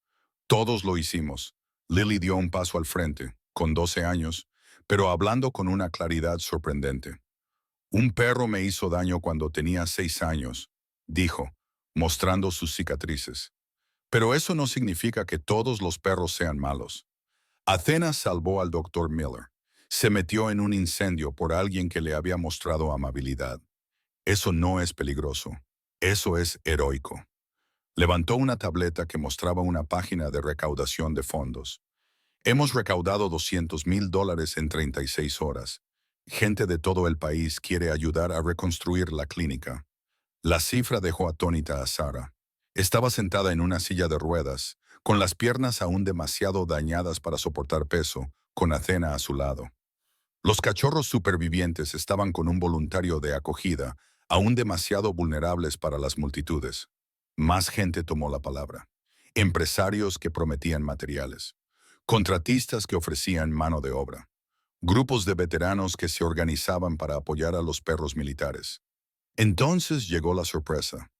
Todos lo hicimos. Lily dio un paso al frente, con 12 años, pero hablando con una claridad sorprendente. Un perro me hizo daño cuando tenía 6 años», dijo, mostrando sus cicatrices. «Pero eso no significa que todos los perros sean malos. Athena salvó al Dr. Miller. Se metió en un incendio por alguien que le había mostrado amabilidad. Eso no es peligroso. Eso es heroico». Levantó una tableta que mostraba una página de recaudación de fondos. «Hemos recaudado $200,000 en 36 horas. Gente de todo el país quiere ayudar a reconstruir la clínica». La cifra dejó atónita a Sarah. Estaba sentada en una silla de ruedas, con las piernas aún demasiado dañadas para soportar peso, con Athena a su lado. Los cachorros supervivientes estaban con un voluntario de acogida, aún demasiado vulnerables para las multitudes. Más gente tomó la palabra. Empresarios que prometían materiales. Contratistas que ofrecían mano de obra. Grupos de veteranos que se organizaban para apoyar a los perros militares. Entonces llegó la sorpresa.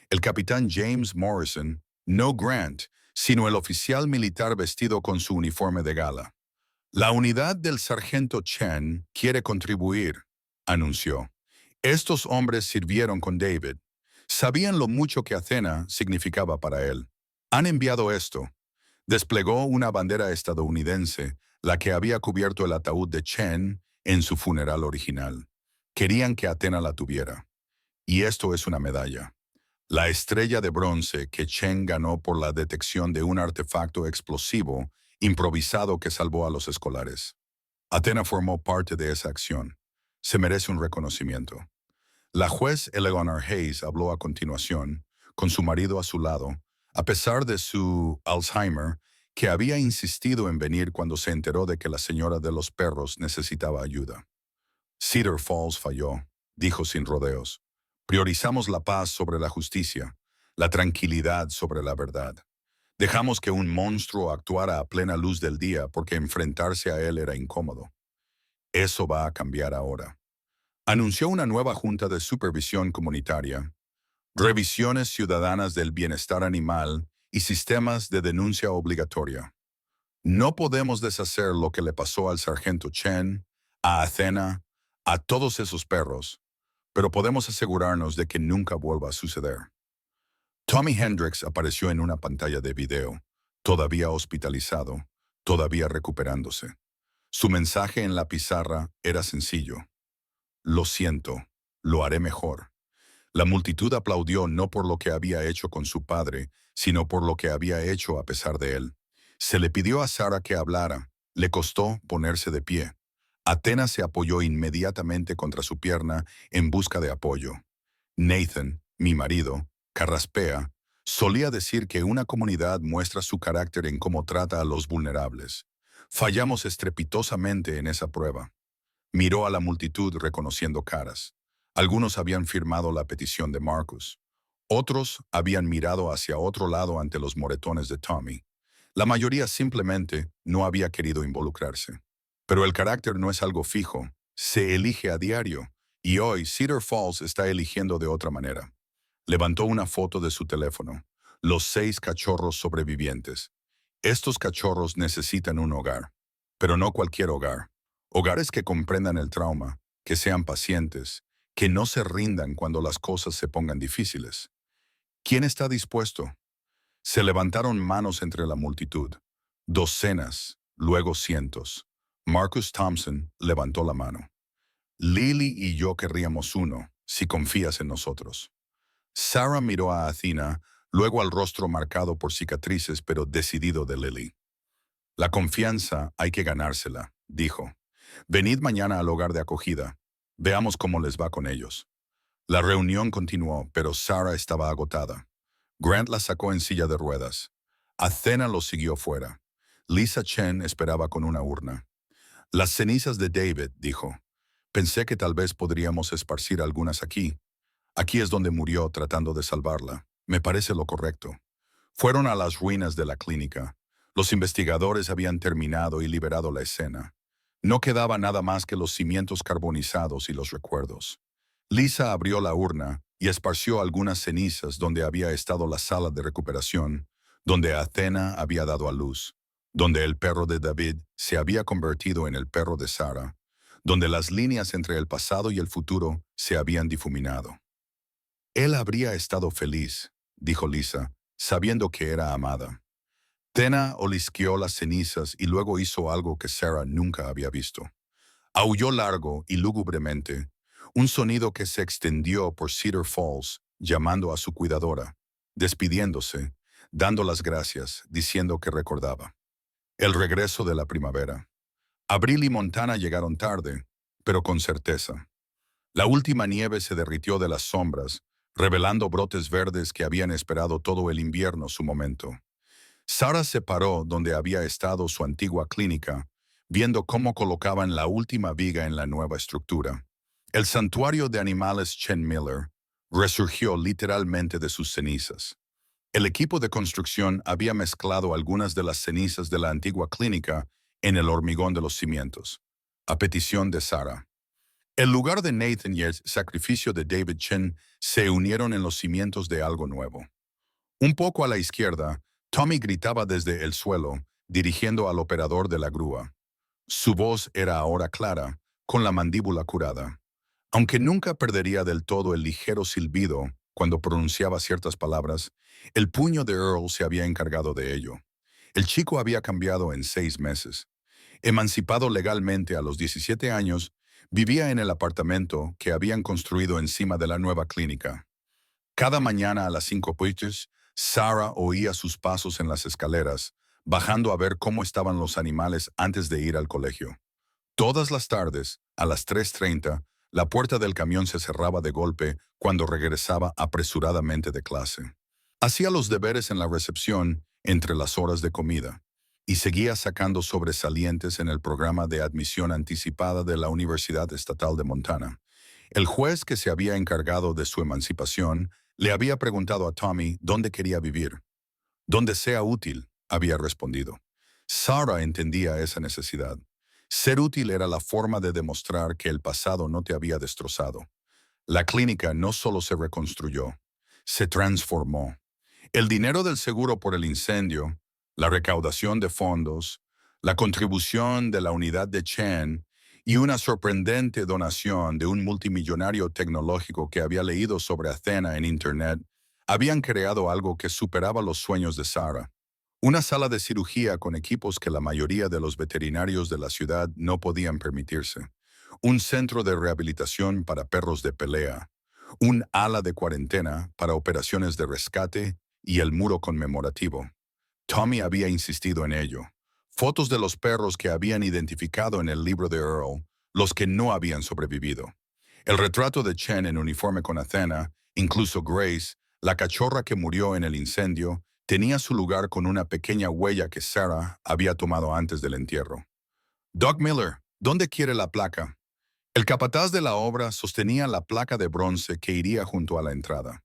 El capitán James Morrison, no Grant, sino el oficial militar vestido con su uniforme de gala. «La unidad del sargento Chen quiere contribuir», anunció. «Estos hombres sirvieron con David. Sabían lo mucho que Athena significaba para él. Han enviado esto. Desplegó una bandera estadounidense, la que había cubierto el ataúd de Chen en su funeral original. Querían que Athena la tuviera. Y esto es una medalla. La estrella de bronce que Chen ganó por la detección de un artefacto explosivo improvisado que salvó a los escolares. Athena formó parte de esa acción. Se merece un reconocimiento. La juez Eleanor Hayes habló a continuación, con su marido a su lado, a pesar de su Alzheimer, que había insistido en venir cuando se enteró de que la señora de los perros necesitaba ayuda. Cedar Falls falló, dijo sin rodeos. Priorizamos la paz sobre la justicia, la tranquilidad sobre la verdad. Dejamos que un monstruo actuara a plena luz del día porque enfrentarse a él era incómodo. Eso va a cambiar ahora. Anunció una nueva junta de supervisión comunitaria, revisiones ciudadanas del bienestar animal y sistemas de denuncia obligatoria. No podemos deshacer lo que le pasó al sargento Chen, a Athena, a todos esos perros, pero podemos asegurarnos de que nunca vuelva a suceder. Tommy Hendricks apareció en una pantalla de video, todavía hospitalizado, todavía recuperándose. Su mensaje en la pizarra era sencillo. Lo siento, lo haré mejor. La multitud aplaudió no por lo que había hecho con su padre, sino por lo que había hecho a pesar de él. Se le pidió a Sarah que hablara. Le costó ponerse de pie. Athena se apoyó inmediatamente contra su pierna en busca de apoyo. Nathan, mi marido, carraspea, solía decir que una comunidad muestra su carácter en cómo trata a los vulnerables. Fallamos estrepitosamente en esa prueba. Miró a la multitud reconociendo caras. Algunos habían firmado la petición de Marcus. Otros habían mirado hacia otro lado ante los moretones de Tommy. La mayoría simplemente no había querido involucrarse. Pero el carácter no es algo fijo, se elige a diario, y hoy Cedar Falls está eligiendo de otra manera. Levantó una foto de su teléfono. Los 6 cachorros sobrevivientes. Estos cachorros necesitan un hogar, pero no cualquier hogar. Hogares que comprendan el trauma, que sean pacientes, que no se rindan cuando las cosas se pongan difíciles. ¿Quién está dispuesto? Se levantaron manos entre la multitud. Docenas, luego cientos. Marcus Thompson levantó la mano. Lily y yo querríamos uno, si confías en nosotros. Sarah miró a Athena, luego al rostro marcado por cicatrices pero decidido de Lily. La confianza hay que ganársela, dijo. Venid mañana al hogar de acogida. Veamos cómo les va con ellos. La reunión continuó, pero Sarah estaba agotada. Grant la sacó en silla de ruedas. Athena lo siguió fuera. Lisa Chen esperaba con una urna. Las cenizas de David, dijo. Pensé que tal vez podríamos esparcir algunas aquí. Aquí es donde murió tratando de salvarla. Me parece lo correcto. Fueron a las ruinas de la clínica. Los investigadores habían terminado y liberado la escena. No quedaba nada más que los cimientos carbonizados y los recuerdos. Lisa abrió la urna y esparció algunas cenizas donde había estado la sala de recuperación, donde Athena había dado a luz, donde el perro de David se había convertido en el perro de Sarah, donde las líneas entre el pasado y el futuro se habían difuminado. Él habría estado feliz, dijo Lisa, sabiendo que era amada. Tena olisqueó las cenizas y luego hizo algo que Sarah nunca había visto. Aulló largo y lúgubremente, un sonido que se extendió por Cedar Falls, llamando a su cuidadora, despidiéndose, dando las gracias, diciendo que recordaba. El regreso de la primavera. Abril y Montana llegaron tarde, pero con certeza. La última nieve se derritió de las sombras, revelando brotes verdes que habían esperado todo el invierno su momento. Sarah se paró donde había estado su antigua clínica, viendo cómo colocaban la última viga en la nueva estructura. El santuario de animales Chen Miller resurgió literalmente de sus cenizas. El equipo de construcción había mezclado algunas de las cenizas de la antigua clínica en el hormigón de los cimientos, a petición de Sarah. El lugar de Nathan y el sacrificio de David Chen se unieron en los cimientos de algo nuevo. Un poco a la izquierda, Tommy gritaba desde el suelo, dirigiendo al operador de la grúa. Su voz era ahora clara, con la mandíbula curada. Aunque nunca perdería del todo el ligero silbido cuando pronunciaba ciertas palabras, el puño de Earl se había encargado de ello. El chico había cambiado en 6 meses. Emancipado legalmente a los 17 años, vivía en el apartamento que habían construido encima de la nueva clínica. Cada mañana a las 5 p.m, Sarah oía sus pasos en las escaleras, bajando a ver cómo estaban los animales antes de ir al colegio. Todas las tardes, a las 3:30, la puerta del camión se cerraba de golpe cuando regresaba apresuradamente de clase. Hacía los deberes en la recepción entre las horas de comida y seguía sacando sobresalientes en el programa de admisión anticipada de la Universidad Estatal de Montana. El juez que se había encargado de su emancipación le había preguntado a Tommy dónde quería vivir. Donde sea útil, había respondido. Sarah entendía esa necesidad. Ser útil era la forma de demostrar que el pasado no te había destrozado. La clínica no solo se reconstruyó, se transformó. El dinero del seguro por el incendio, la recaudación de fondos, la contribución de la unidad de Chen y una sorprendente donación de un multimillonario tecnológico que había leído sobre Athena en Internet habían creado algo que superaba los sueños de Sarah. Una sala de cirugía con equipos que la mayoría de los veterinarios de la ciudad no podían permitirse. Un centro de rehabilitación para perros de pelea. Un ala de cuarentena para operaciones de rescate y el muro conmemorativo. Tommy había insistido en ello. Fotos de los perros que habían identificado en el libro de Earl, los que no habían sobrevivido. El retrato de Chen en uniforme con Athena, incluso Grace, la cachorra que murió en el incendio, tenía su lugar con una pequeña huella que Sarah había tomado antes del entierro. Doc Miller, ¿dónde quiere la placa? El capataz de la obra sostenía la placa de bronce que iría junto a la entrada.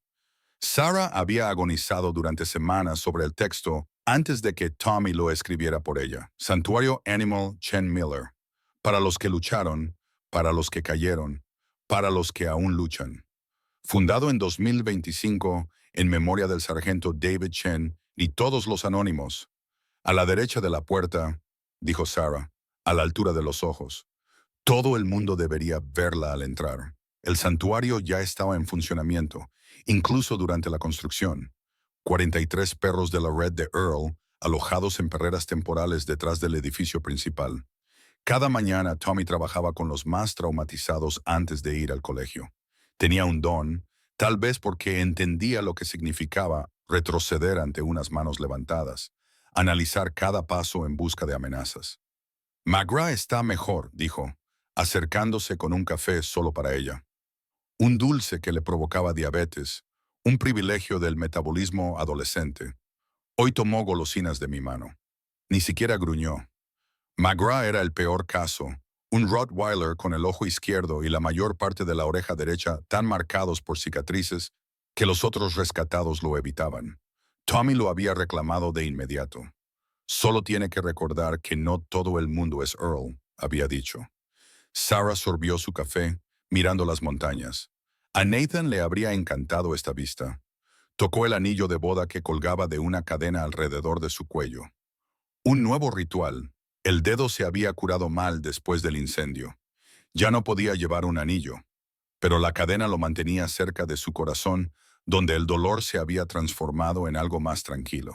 Sarah había agonizado durante semanas sobre el texto antes de que Tommy lo escribiera por ella. Santuario Animal Chen Miller. Para los que lucharon, para los que cayeron, para los que aún luchan. Fundado en 2025 en memoria del sargento David Chen y todos los anónimos. A la derecha de la puerta, dijo Sarah, a la altura de los ojos. Todo el mundo debería verla al entrar. El santuario ya estaba en funcionamiento, incluso durante la construcción. 43 perros de la red de Earl, alojados en perreras temporales detrás del edificio principal. Cada mañana Tommy trabajaba con los más traumatizados antes de ir al colegio. Tenía un don, tal vez porque entendía lo que significaba retroceder ante unas manos levantadas, analizar cada paso en busca de amenazas. McGrath está mejor, dijo, acercándose con un café solo para ella. Un dulce que le provocaba diabetes, un privilegio del metabolismo adolescente. Hoy tomó golosinas de mi mano. Ni siquiera gruñó. McGrath era el peor caso, un Rottweiler con el ojo izquierdo y la mayor parte de la oreja derecha tan marcados por cicatrices que los otros rescatados lo evitaban. Tommy lo había reclamado de inmediato. Solo tiene que recordar que no todo el mundo es Earl, había dicho. Sarah sorbió su café, mirando las montañas. A Nathan le habría encantado esta vista. Tocó el anillo de boda que colgaba de una cadena alrededor de su cuello. Un nuevo ritual. El dedo se había curado mal después del incendio. Ya no podía llevar un anillo, pero la cadena lo mantenía cerca de su corazón, donde el dolor se había transformado en algo más tranquilo.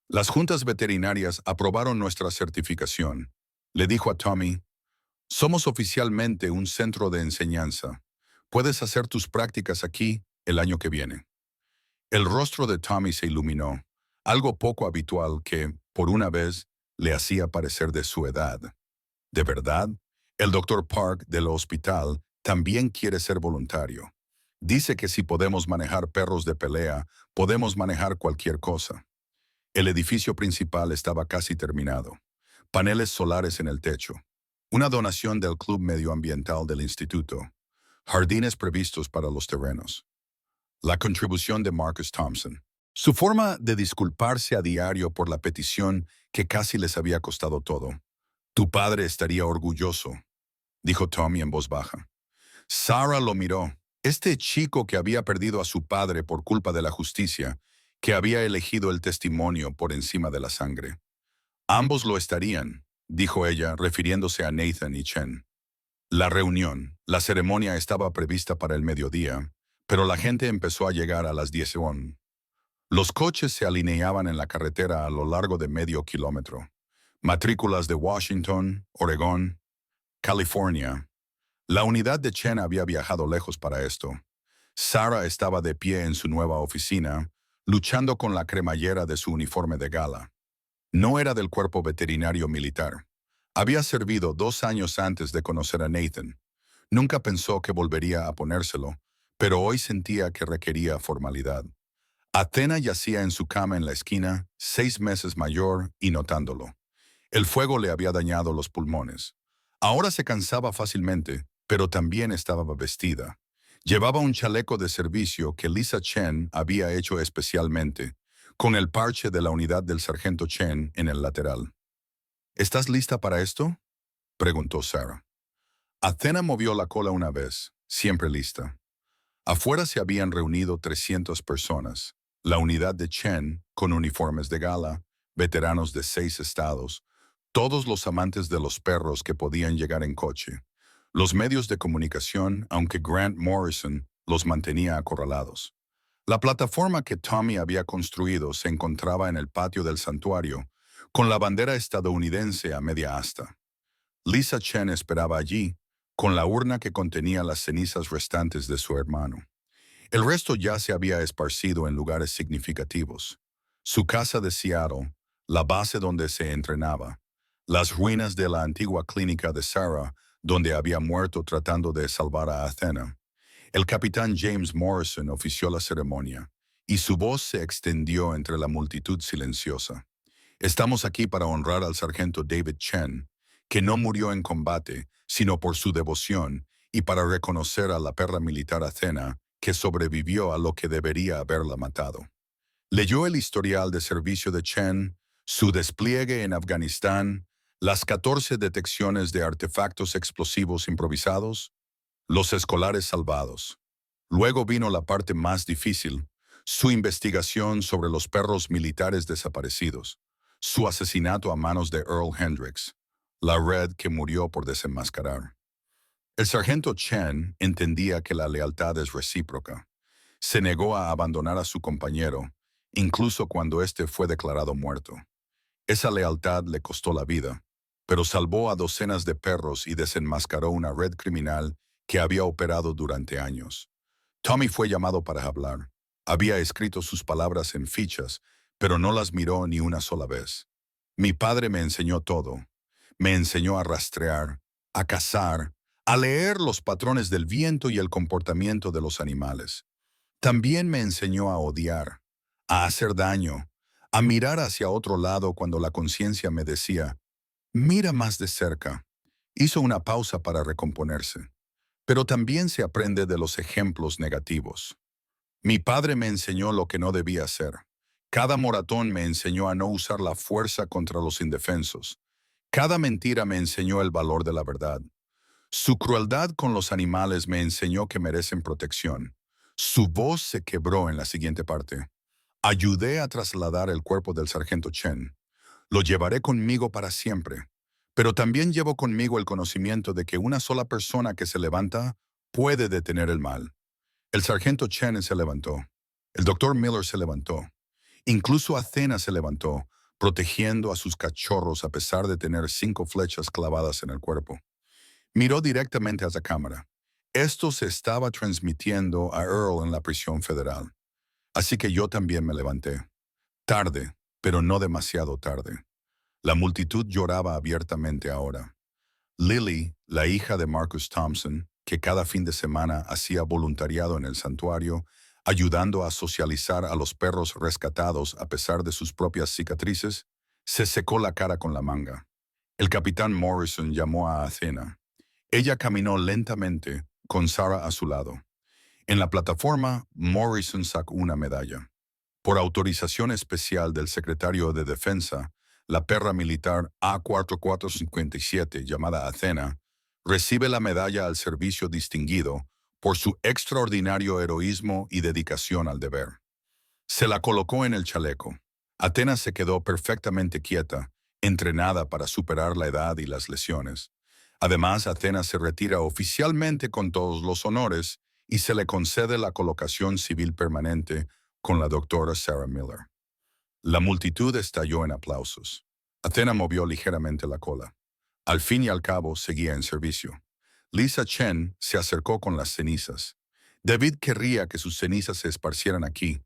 Las juntas veterinarias aprobaron nuestra certificación. Le dijo a Tommy, somos oficialmente un centro de enseñanza. Puedes hacer tus prácticas aquí el año que viene. El rostro de Tommy se iluminó, algo poco habitual que, por una vez, le hacía parecer de su edad. ¿De verdad? El doctor Park del hospital también quiere ser voluntario. Dice que si podemos manejar perros de pelea, podemos manejar cualquier cosa. El edificio principal estaba casi terminado. Paneles solares en el techo. Una donación del Club Medioambiental del Instituto. Jardines previstos para los terrenos. La contribución de Marcus Thompson. Su forma de disculparse a diario por la petición que casi les había costado todo. Tu padre estaría orgulloso, dijo Tommy en voz baja. Sarah lo miró. Este chico que había perdido a su padre por culpa de la justicia, que había elegido el testimonio por encima de la sangre. Ambos lo estarían, dijo ella, refiriéndose a Nathan y Chen. La ceremonia estaba prevista para el mediodía, pero la gente empezó a llegar a las 10:00. Los coches se alineaban en la carretera a lo largo de medio kilómetro. Matrículas de Washington, Oregón, California. La unidad de Chen había viajado lejos para esto. Sarah estaba de pie en su nueva oficina, luchando con la cremallera de su uniforme de gala. No era del cuerpo veterinario militar. Había servido 2 años antes de conocer a Nathan. Nunca pensó que volvería a ponérselo, pero hoy sentía que requería formalidad. Athena yacía en su cama en la esquina, 6 meses mayor, y notándolo. El fuego le había dañado los pulmones. Ahora se cansaba fácilmente, pero también estaba vestida. Llevaba un chaleco de servicio que Lisa Chen había hecho especialmente, con el parche de la unidad del sargento Chen en el lateral. ¿Estás lista para esto?, preguntó Sarah. Athena movió la cola una vez, siempre lista. Afuera se habían reunido 300 personas. La unidad de Chen, con uniformes de gala, veteranos de 6 estados, todos los amantes de los perros que podían llegar en coche. Los medios de comunicación, aunque Grant Morrison los mantenía acorralados. La plataforma que Tommy había construido se encontraba en el patio del santuario, con la bandera estadounidense a media asta. Lisa Chen esperaba allí, con la urna que contenía las cenizas restantes de su hermano. El resto ya se había esparcido en lugares significativos. Su casa de Seattle, la base donde se entrenaba, las ruinas de la antigua clínica de Sarah, donde había muerto tratando de salvar a Athena. El capitán James Morrison ofició la ceremonia, y su voz se extendió entre la multitud silenciosa. Estamos aquí para honrar al sargento David Chen, que no murió en combate, sino por su devoción, y para reconocer a la perra militar Athena, que sobrevivió a lo que debería haberla matado. Leyó el historial de servicio de Chen, su despliegue en Afganistán, las 14 detecciones de artefactos explosivos improvisados, los escolares salvados. Luego vino la parte más difícil, su investigación sobre los perros militares desaparecidos, su asesinato a manos de Earl Hendricks, la red que murió por desenmascarar. El sargento Chen entendía que la lealtad es recíproca. Se negó a abandonar a su compañero, incluso cuando éste fue declarado muerto. Esa lealtad le costó la vida, pero salvó a docenas de perros y desenmascaró una red criminal que había operado durante años. Tommy fue llamado para hablar. Había escrito sus palabras en fichas, pero no las miró ni una sola vez. Mi padre me enseñó todo. Me enseñó a rastrear, a cazar, a leer los patrones del viento y el comportamiento de los animales. También me enseñó a odiar, a hacer daño, a mirar hacia otro lado cuando la conciencia me decía, mira más de cerca. Hizo una pausa para recomponerse. Pero también se aprende de los ejemplos negativos. Mi padre me enseñó lo que no debía hacer. Cada moratón me enseñó a no usar la fuerza contra los indefensos. Cada mentira me enseñó el valor de la verdad. Su crueldad con los animales me enseñó que merecen protección. Su voz se quebró en la siguiente parte. Ayudé a trasladar el cuerpo del sargento Chen. Lo llevaré conmigo para siempre. Pero también llevo conmigo el conocimiento de que una sola persona que se levanta puede detener el mal. El sargento Chen se levantó. El doctor Miller se levantó. Incluso Athena se levantó, protegiendo a sus cachorros a pesar de tener 5 flechas clavadas en el cuerpo. Miró directamente a la cámara. Esto se estaba transmitiendo a Earl en la prisión federal. Así que yo también me levanté. Tarde, pero no demasiado tarde. La multitud lloraba abiertamente ahora. Lily, la hija de Marcus Thompson, que cada fin de semana hacía voluntariado en el santuario, ayudando a socializar a los perros rescatados a pesar de sus propias cicatrices, se secó la cara con la manga. El capitán Morrison llamó a Athena. Ella caminó lentamente, con Sarah a su lado. En la plataforma, Morrison sacó una medalla. Por autorización especial del secretario de Defensa, la perra militar A4457, llamada Athena, recibe la medalla al servicio distinguido por su extraordinario heroísmo y dedicación al deber. Se la colocó en el chaleco. Athena se quedó perfectamente quieta, entrenada para superar la edad y las lesiones. Además, Athena se retira oficialmente con todos los honores y se le concede la colocación civil permanente con la doctora Sarah Miller. La multitud estalló en aplausos. Athena movió ligeramente la cola. Al fin y al cabo, seguía en servicio. Lisa Chen se acercó con las cenizas. David querría que sus cenizas se esparcieran aquí,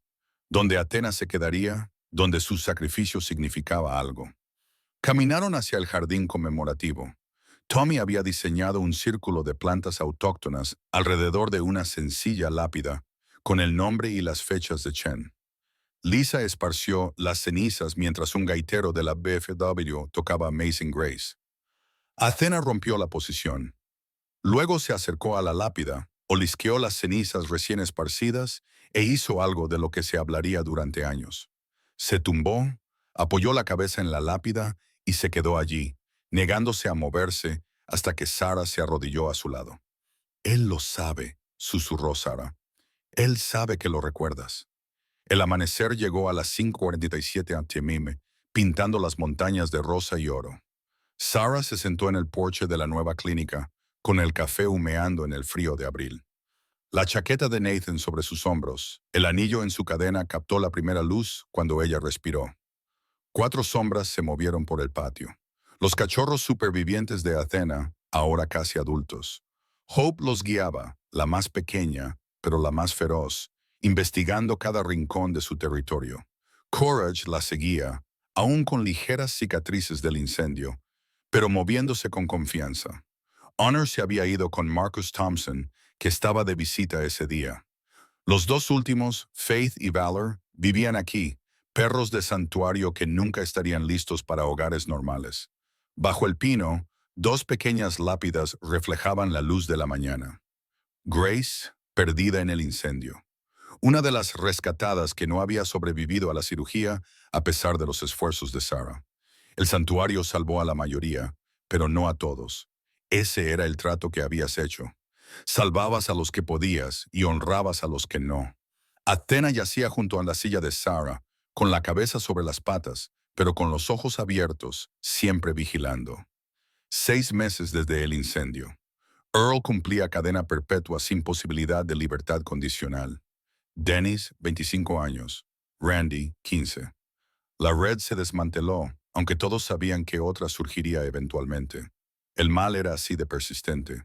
donde Athena se quedaría, donde su sacrificio significaba algo. Caminaron hacia el jardín conmemorativo. Tommy había diseñado un círculo de plantas autóctonas alrededor de una sencilla lápida, con el nombre y las fechas de Chen. Lisa esparció las cenizas mientras un gaitero de la BFW tocaba Amazing Grace. Athena rompió la posición. Luego se acercó a la lápida, olisqueó las cenizas recién esparcidas e hizo algo de lo que se hablaría durante años. Se tumbó, apoyó la cabeza en la lápida y se quedó allí, negándose a moverse hasta que Sarah se arrodilló a su lado. «Él lo sabe», susurró Sarah. «Él sabe que lo recuerdas». El amanecer llegó a las 5:47 a.m., pintando las montañas de rosa y oro. Sarah se sentó en el porche de la nueva clínica, con el café humeando en el frío de abril. La chaqueta de Nathan sobre sus hombros, el anillo en su cadena captó la primera luz cuando ella respiró. 4 sombras se movieron por el patio. Los cachorros supervivientes de Athena, ahora casi adultos. Hope los guiaba, la más pequeña, pero la más feroz, investigando cada rincón de su territorio. Courage la seguía, aún con ligeras cicatrices del incendio, pero moviéndose con confianza. Honor se había ido con Marcus Thompson, que estaba de visita ese día. Los 2 últimos, Faith y Valor, vivían aquí, perros de santuario que nunca estarían listos para hogares normales. Bajo el pino, 2 pequeñas lápidas reflejaban la luz de la mañana. Grace, perdida en el incendio. Una de las rescatadas que no había sobrevivido a la cirugía a pesar de los esfuerzos de Sarah. El santuario salvó a la mayoría, pero no a todos. Ese era el trato que habías hecho. Salvabas a los que podías y honrabas a los que no. Athena yacía junto a la silla de Sarah, con la cabeza sobre las patas, pero con los ojos abiertos, siempre vigilando. 6 meses desde el incendio. Earl cumplía cadena perpetua sin posibilidad de libertad condicional. Dennis, 25 años. Randy, 15. La red se desmanteló, aunque todos sabían que otra surgiría eventualmente. El mal era así de persistente,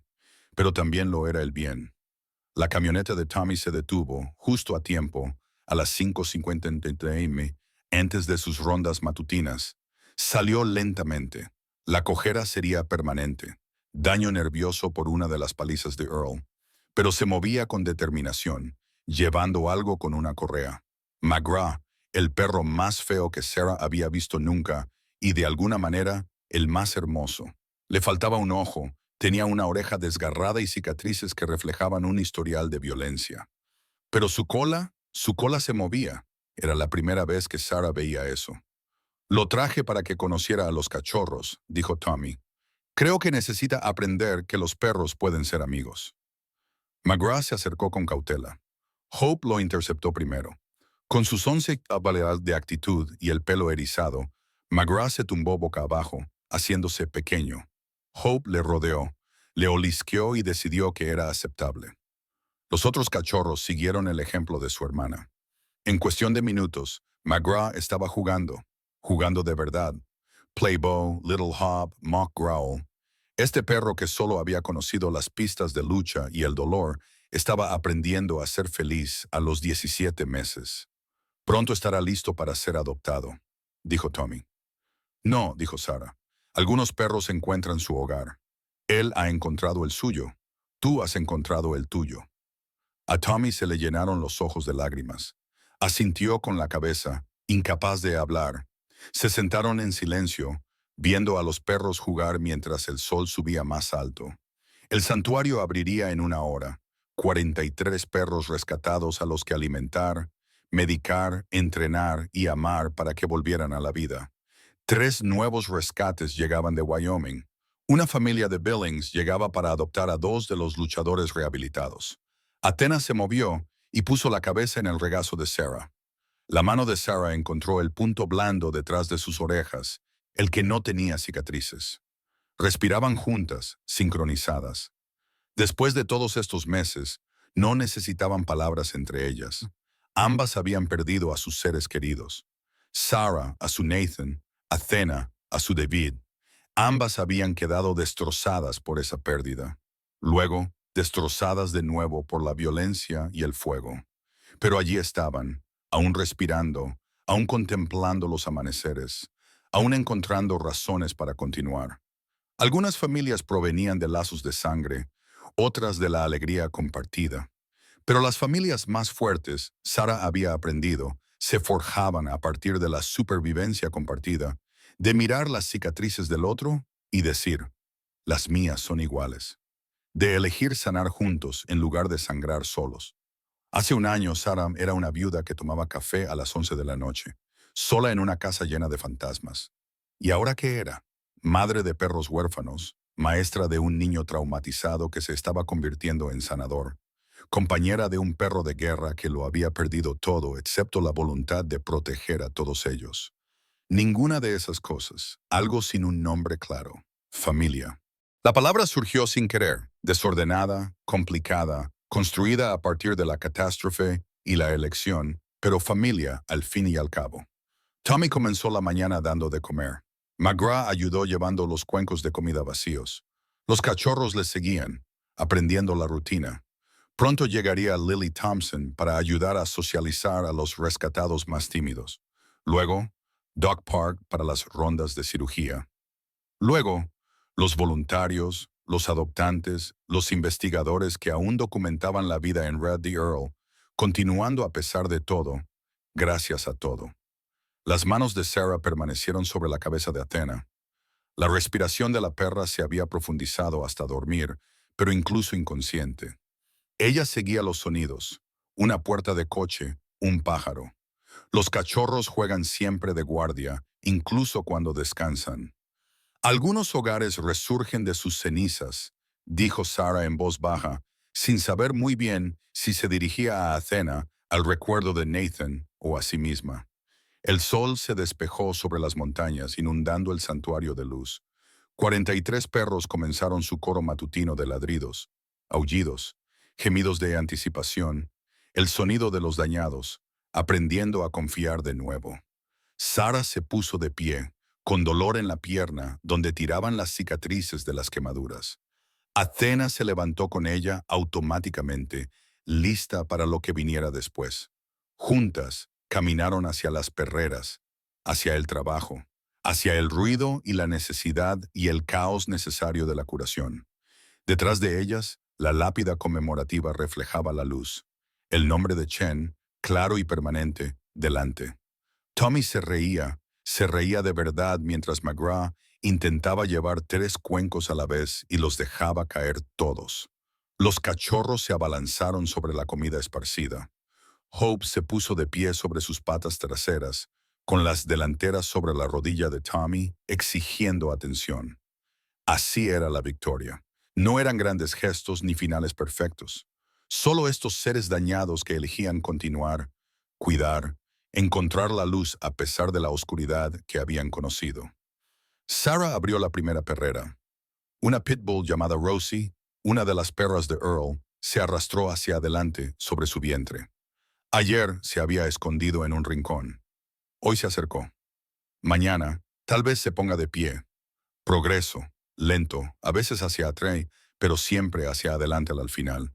pero también lo era el bien. La camioneta de Tommy se detuvo, justo a tiempo, a las 5:50 am, antes de sus rondas matutinas. Salió lentamente. La cojera sería permanente. Daño nervioso por una de las palizas de Earl. Pero se movía con determinación, llevando algo con una correa. McGraw, el perro más feo que Sarah había visto nunca, y de alguna manera, el más hermoso. Le faltaba un ojo, tenía una oreja desgarrada y cicatrices que reflejaban un historial de violencia. Pero su cola se movía. Era la primera vez que Sarah veía eso. «Lo traje para que conociera a los cachorros», dijo Tommy. «Creo que necesita aprender que los perros pueden ser amigos». McGraw se acercó con cautela. Hope lo interceptó primero. Con sus 11 tabaleadas de actitud y el pelo erizado, McGraw se tumbó boca abajo, haciéndose pequeño. Hope le rodeó, le olisqueó y decidió que era aceptable. Los otros cachorros siguieron el ejemplo de su hermana. En cuestión de minutos, McGraw estaba jugando de verdad. Playboy, Little Hop, Mock Growl. Este perro que solo había conocido las pistas de lucha y el dolor, estaba aprendiendo a ser feliz a los 17 meses. «Pronto estará listo para ser adoptado», dijo Tommy. «No», dijo Sarah. «Algunos perros encuentran su hogar. Él ha encontrado el suyo. Tú has encontrado el tuyo». A Tommy se le llenaron los ojos de lágrimas. Asintió con la cabeza, incapaz de hablar. Se sentaron en silencio, viendo a los perros jugar mientras el sol subía más alto. El santuario abriría en una hora. 43 perros rescatados a los que alimentar, medicar, entrenar y amar para que volvieran a la vida. 3 nuevos rescates llegaban de Wyoming. Una familia de Billings llegaba para adoptar a 2 de los luchadores rehabilitados. Athena se movió y puso la cabeza en el regazo de Sarah. La mano de Sarah encontró el punto blando detrás de sus orejas, el que no tenía cicatrices. Respiraban juntas, sincronizadas. Después de todos estos meses, no necesitaban palabras entre ellas. Ambas habían perdido a sus seres queridos. Sarah a su Nathan, Athena a su David. Ambas habían quedado destrozadas por esa pérdida. Luego, destrozadas de nuevo por la violencia y el fuego. Pero allí estaban, aún respirando, aún contemplando los amaneceres, aún encontrando razones para continuar. Algunas familias provenían de lazos de sangre, otras de la alegría compartida. Pero las familias más fuertes, Sara había aprendido, se forjaban a partir de la supervivencia compartida, de mirar las cicatrices del otro y decir, las mías son iguales, de elegir sanar juntos en lugar de sangrar solos. Hace un año, Sara era una viuda que tomaba café a las 11 de la noche, sola en una casa llena de fantasmas. ¿Y ahora qué era? Madre de perros huérfanos, maestra de un niño traumatizado que se estaba convirtiendo en sanador, compañera de un perro de guerra que lo había perdido todo excepto la voluntad de proteger a todos ellos. Ninguna de esas cosas, algo sin un nombre claro, familia. La palabra surgió sin querer, desordenada, complicada, construida a partir de la catástrofe y la elección, pero familia al fin y al cabo. Tommy comenzó la mañana dando de comer. McGraw ayudó llevando los cuencos de comida vacíos. Los cachorros le seguían, aprendiendo la rutina. Pronto llegaría Lily Thompson para ayudar a socializar a los rescatados más tímidos. Luego, Doc Park para las rondas de cirugía. Luego, los voluntarios, los adoptantes, los investigadores que aún documentaban la vida en Red the Earl, continuando a pesar de todo, gracias a todo. Las manos de Sarah permanecieron sobre la cabeza de Athena. La respiración de la perra se había profundizado hasta dormir, pero incluso inconsciente. Ella seguía los sonidos, una puerta de coche, un pájaro. Los cachorros juegan siempre de guardia, incluso cuando descansan. Algunos hogares resurgen de sus cenizas, dijo Sarah en voz baja, sin saber muy bien si se dirigía a Athena, al recuerdo de Nathan o a sí misma. El sol se despejó sobre las montañas, inundando el santuario de luz. 43 perros comenzaron su coro matutino de ladridos, aullidos, gemidos de anticipación, el sonido de los dañados, aprendiendo a confiar de nuevo. Sarah se puso de pie, con dolor en la pierna, donde tiraban las cicatrices de las quemaduras. Athena se levantó con ella automáticamente, lista para lo que viniera después. Juntas, caminaron hacia las perreras, hacia el trabajo, hacia el ruido y la necesidad y el caos necesario de la curación. Detrás de ellas, la lápida conmemorativa reflejaba la luz. El nombre de Chen, claro y permanente, delante. Tommy se reía de verdad mientras McGraw intentaba llevar 3 cuencos a la vez y los dejaba caer todos. Los cachorros se abalanzaron sobre la comida esparcida. Hope se puso de pie sobre sus patas traseras, con las delanteras sobre la rodilla de Tommy, exigiendo atención. Así era la victoria. No eran grandes gestos ni finales perfectos. Solo estos seres dañados que elegían continuar, cuidar, encontrar la luz a pesar de la oscuridad que habían conocido. Sarah abrió la primera perrera. Una pitbull llamada Rosie, una de las perras de Earl, se arrastró hacia adelante sobre su vientre. Ayer se había escondido en un rincón. Hoy se acercó. Mañana, tal vez se ponga de pie. Progreso, lento, a veces hacia atrás, pero siempre hacia adelante al final.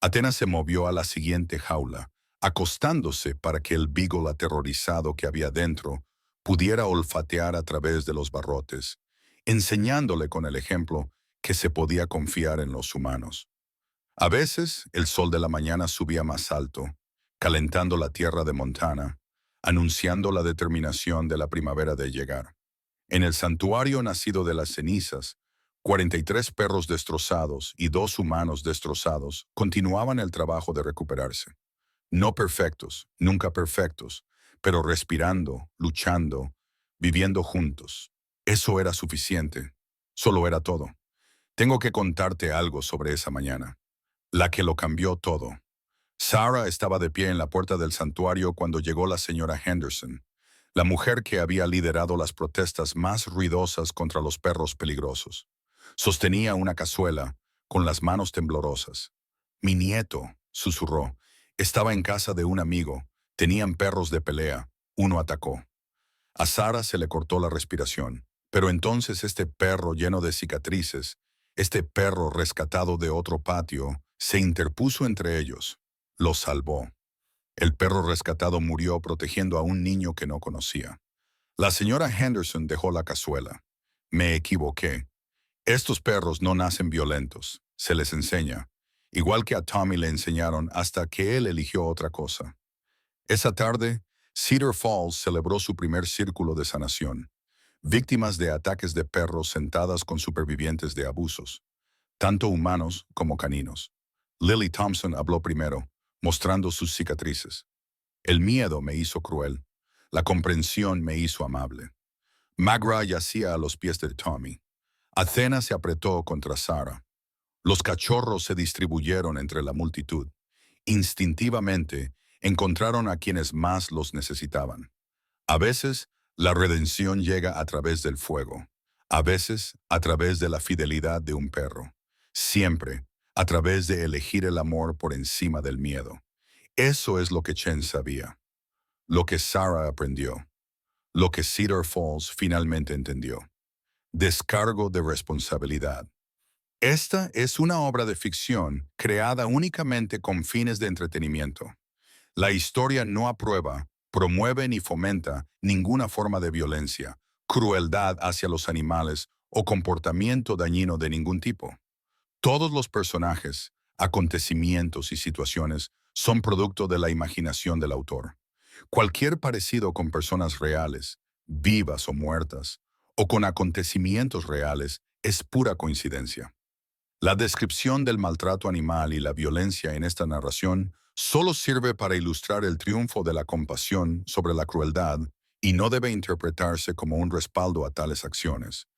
Atenas se movió a la siguiente jaula, acostándose para que el beagle aterrorizado que había dentro pudiera olfatear a través de los barrotes, enseñándole con el ejemplo que se podía confiar en los humanos. A veces, el sol de la mañana subía más alto, calentando la tierra de Montana, anunciando la determinación de la primavera de llegar. En el santuario nacido de las cenizas, 43 perros destrozados y 2 humanos destrozados continuaban el trabajo de recuperarse. No perfectos, nunca perfectos, pero respirando, luchando, viviendo juntos. Eso era suficiente. Solo era todo. Tengo que contarte algo sobre esa mañana, la que lo cambió todo. Sarah estaba de pie en la puerta del santuario cuando llegó la señora Henderson, la mujer que había liderado las protestas más ruidosas contra los perros peligrosos. Sostenía una cazuela, con las manos temblorosas. «Mi nieto», susurró, «estaba en casa de un amigo, Tenían perros de pelea. Uno atacó. A Sarah se le cortó la respiración. Pero entonces este perro lleno de cicatrices, este perro rescatado de otro patio, se interpuso entre ellos. Los salvó. El perro rescatado murió protegiendo a un niño que no conocía. La señora Henderson dejó la cazuela. Me equivoqué. Estos perros no nacen violentos. Se les enseña. Igual que a Tommy le enseñaron hasta que él eligió otra cosa. Esa tarde, Cedar Falls celebró su primer círculo de sanación. Víctimas de ataques de perros sentadas con supervivientes de abusos, tanto humanos como caninos. Lily Thompson habló primero, mostrando sus cicatrices. El miedo me hizo cruel. La comprensión me hizo amable. Magra yacía a los pies de Tommy. Athena se apretó contra Sarah. Los cachorros se distribuyeron entre la multitud. Instintivamente, encontraron a quienes más los necesitaban. A veces, la redención llega a través del fuego. A veces, a través de la fidelidad de un perro. Siempre, a través de elegir el amor por encima del miedo. Eso es lo que Chen sabía. Lo que Sarah aprendió. Lo que Cedar Falls finalmente entendió. Descargo de responsabilidad. Esta es una obra de ficción creada únicamente con fines de entretenimiento. La historia no aprueba, promueve ni fomenta ninguna forma de violencia, crueldad hacia los animales o comportamiento dañino de ningún tipo. Todos los personajes, acontecimientos y situaciones son producto de la imaginación del autor. Cualquier parecido con personas reales, vivas o muertas, o con acontecimientos reales, es pura coincidencia. La descripción del maltrato animal y la violencia en esta narración solo sirve para ilustrar el triunfo de la compasión sobre la crueldad y no debe interpretarse como un respaldo a tales acciones.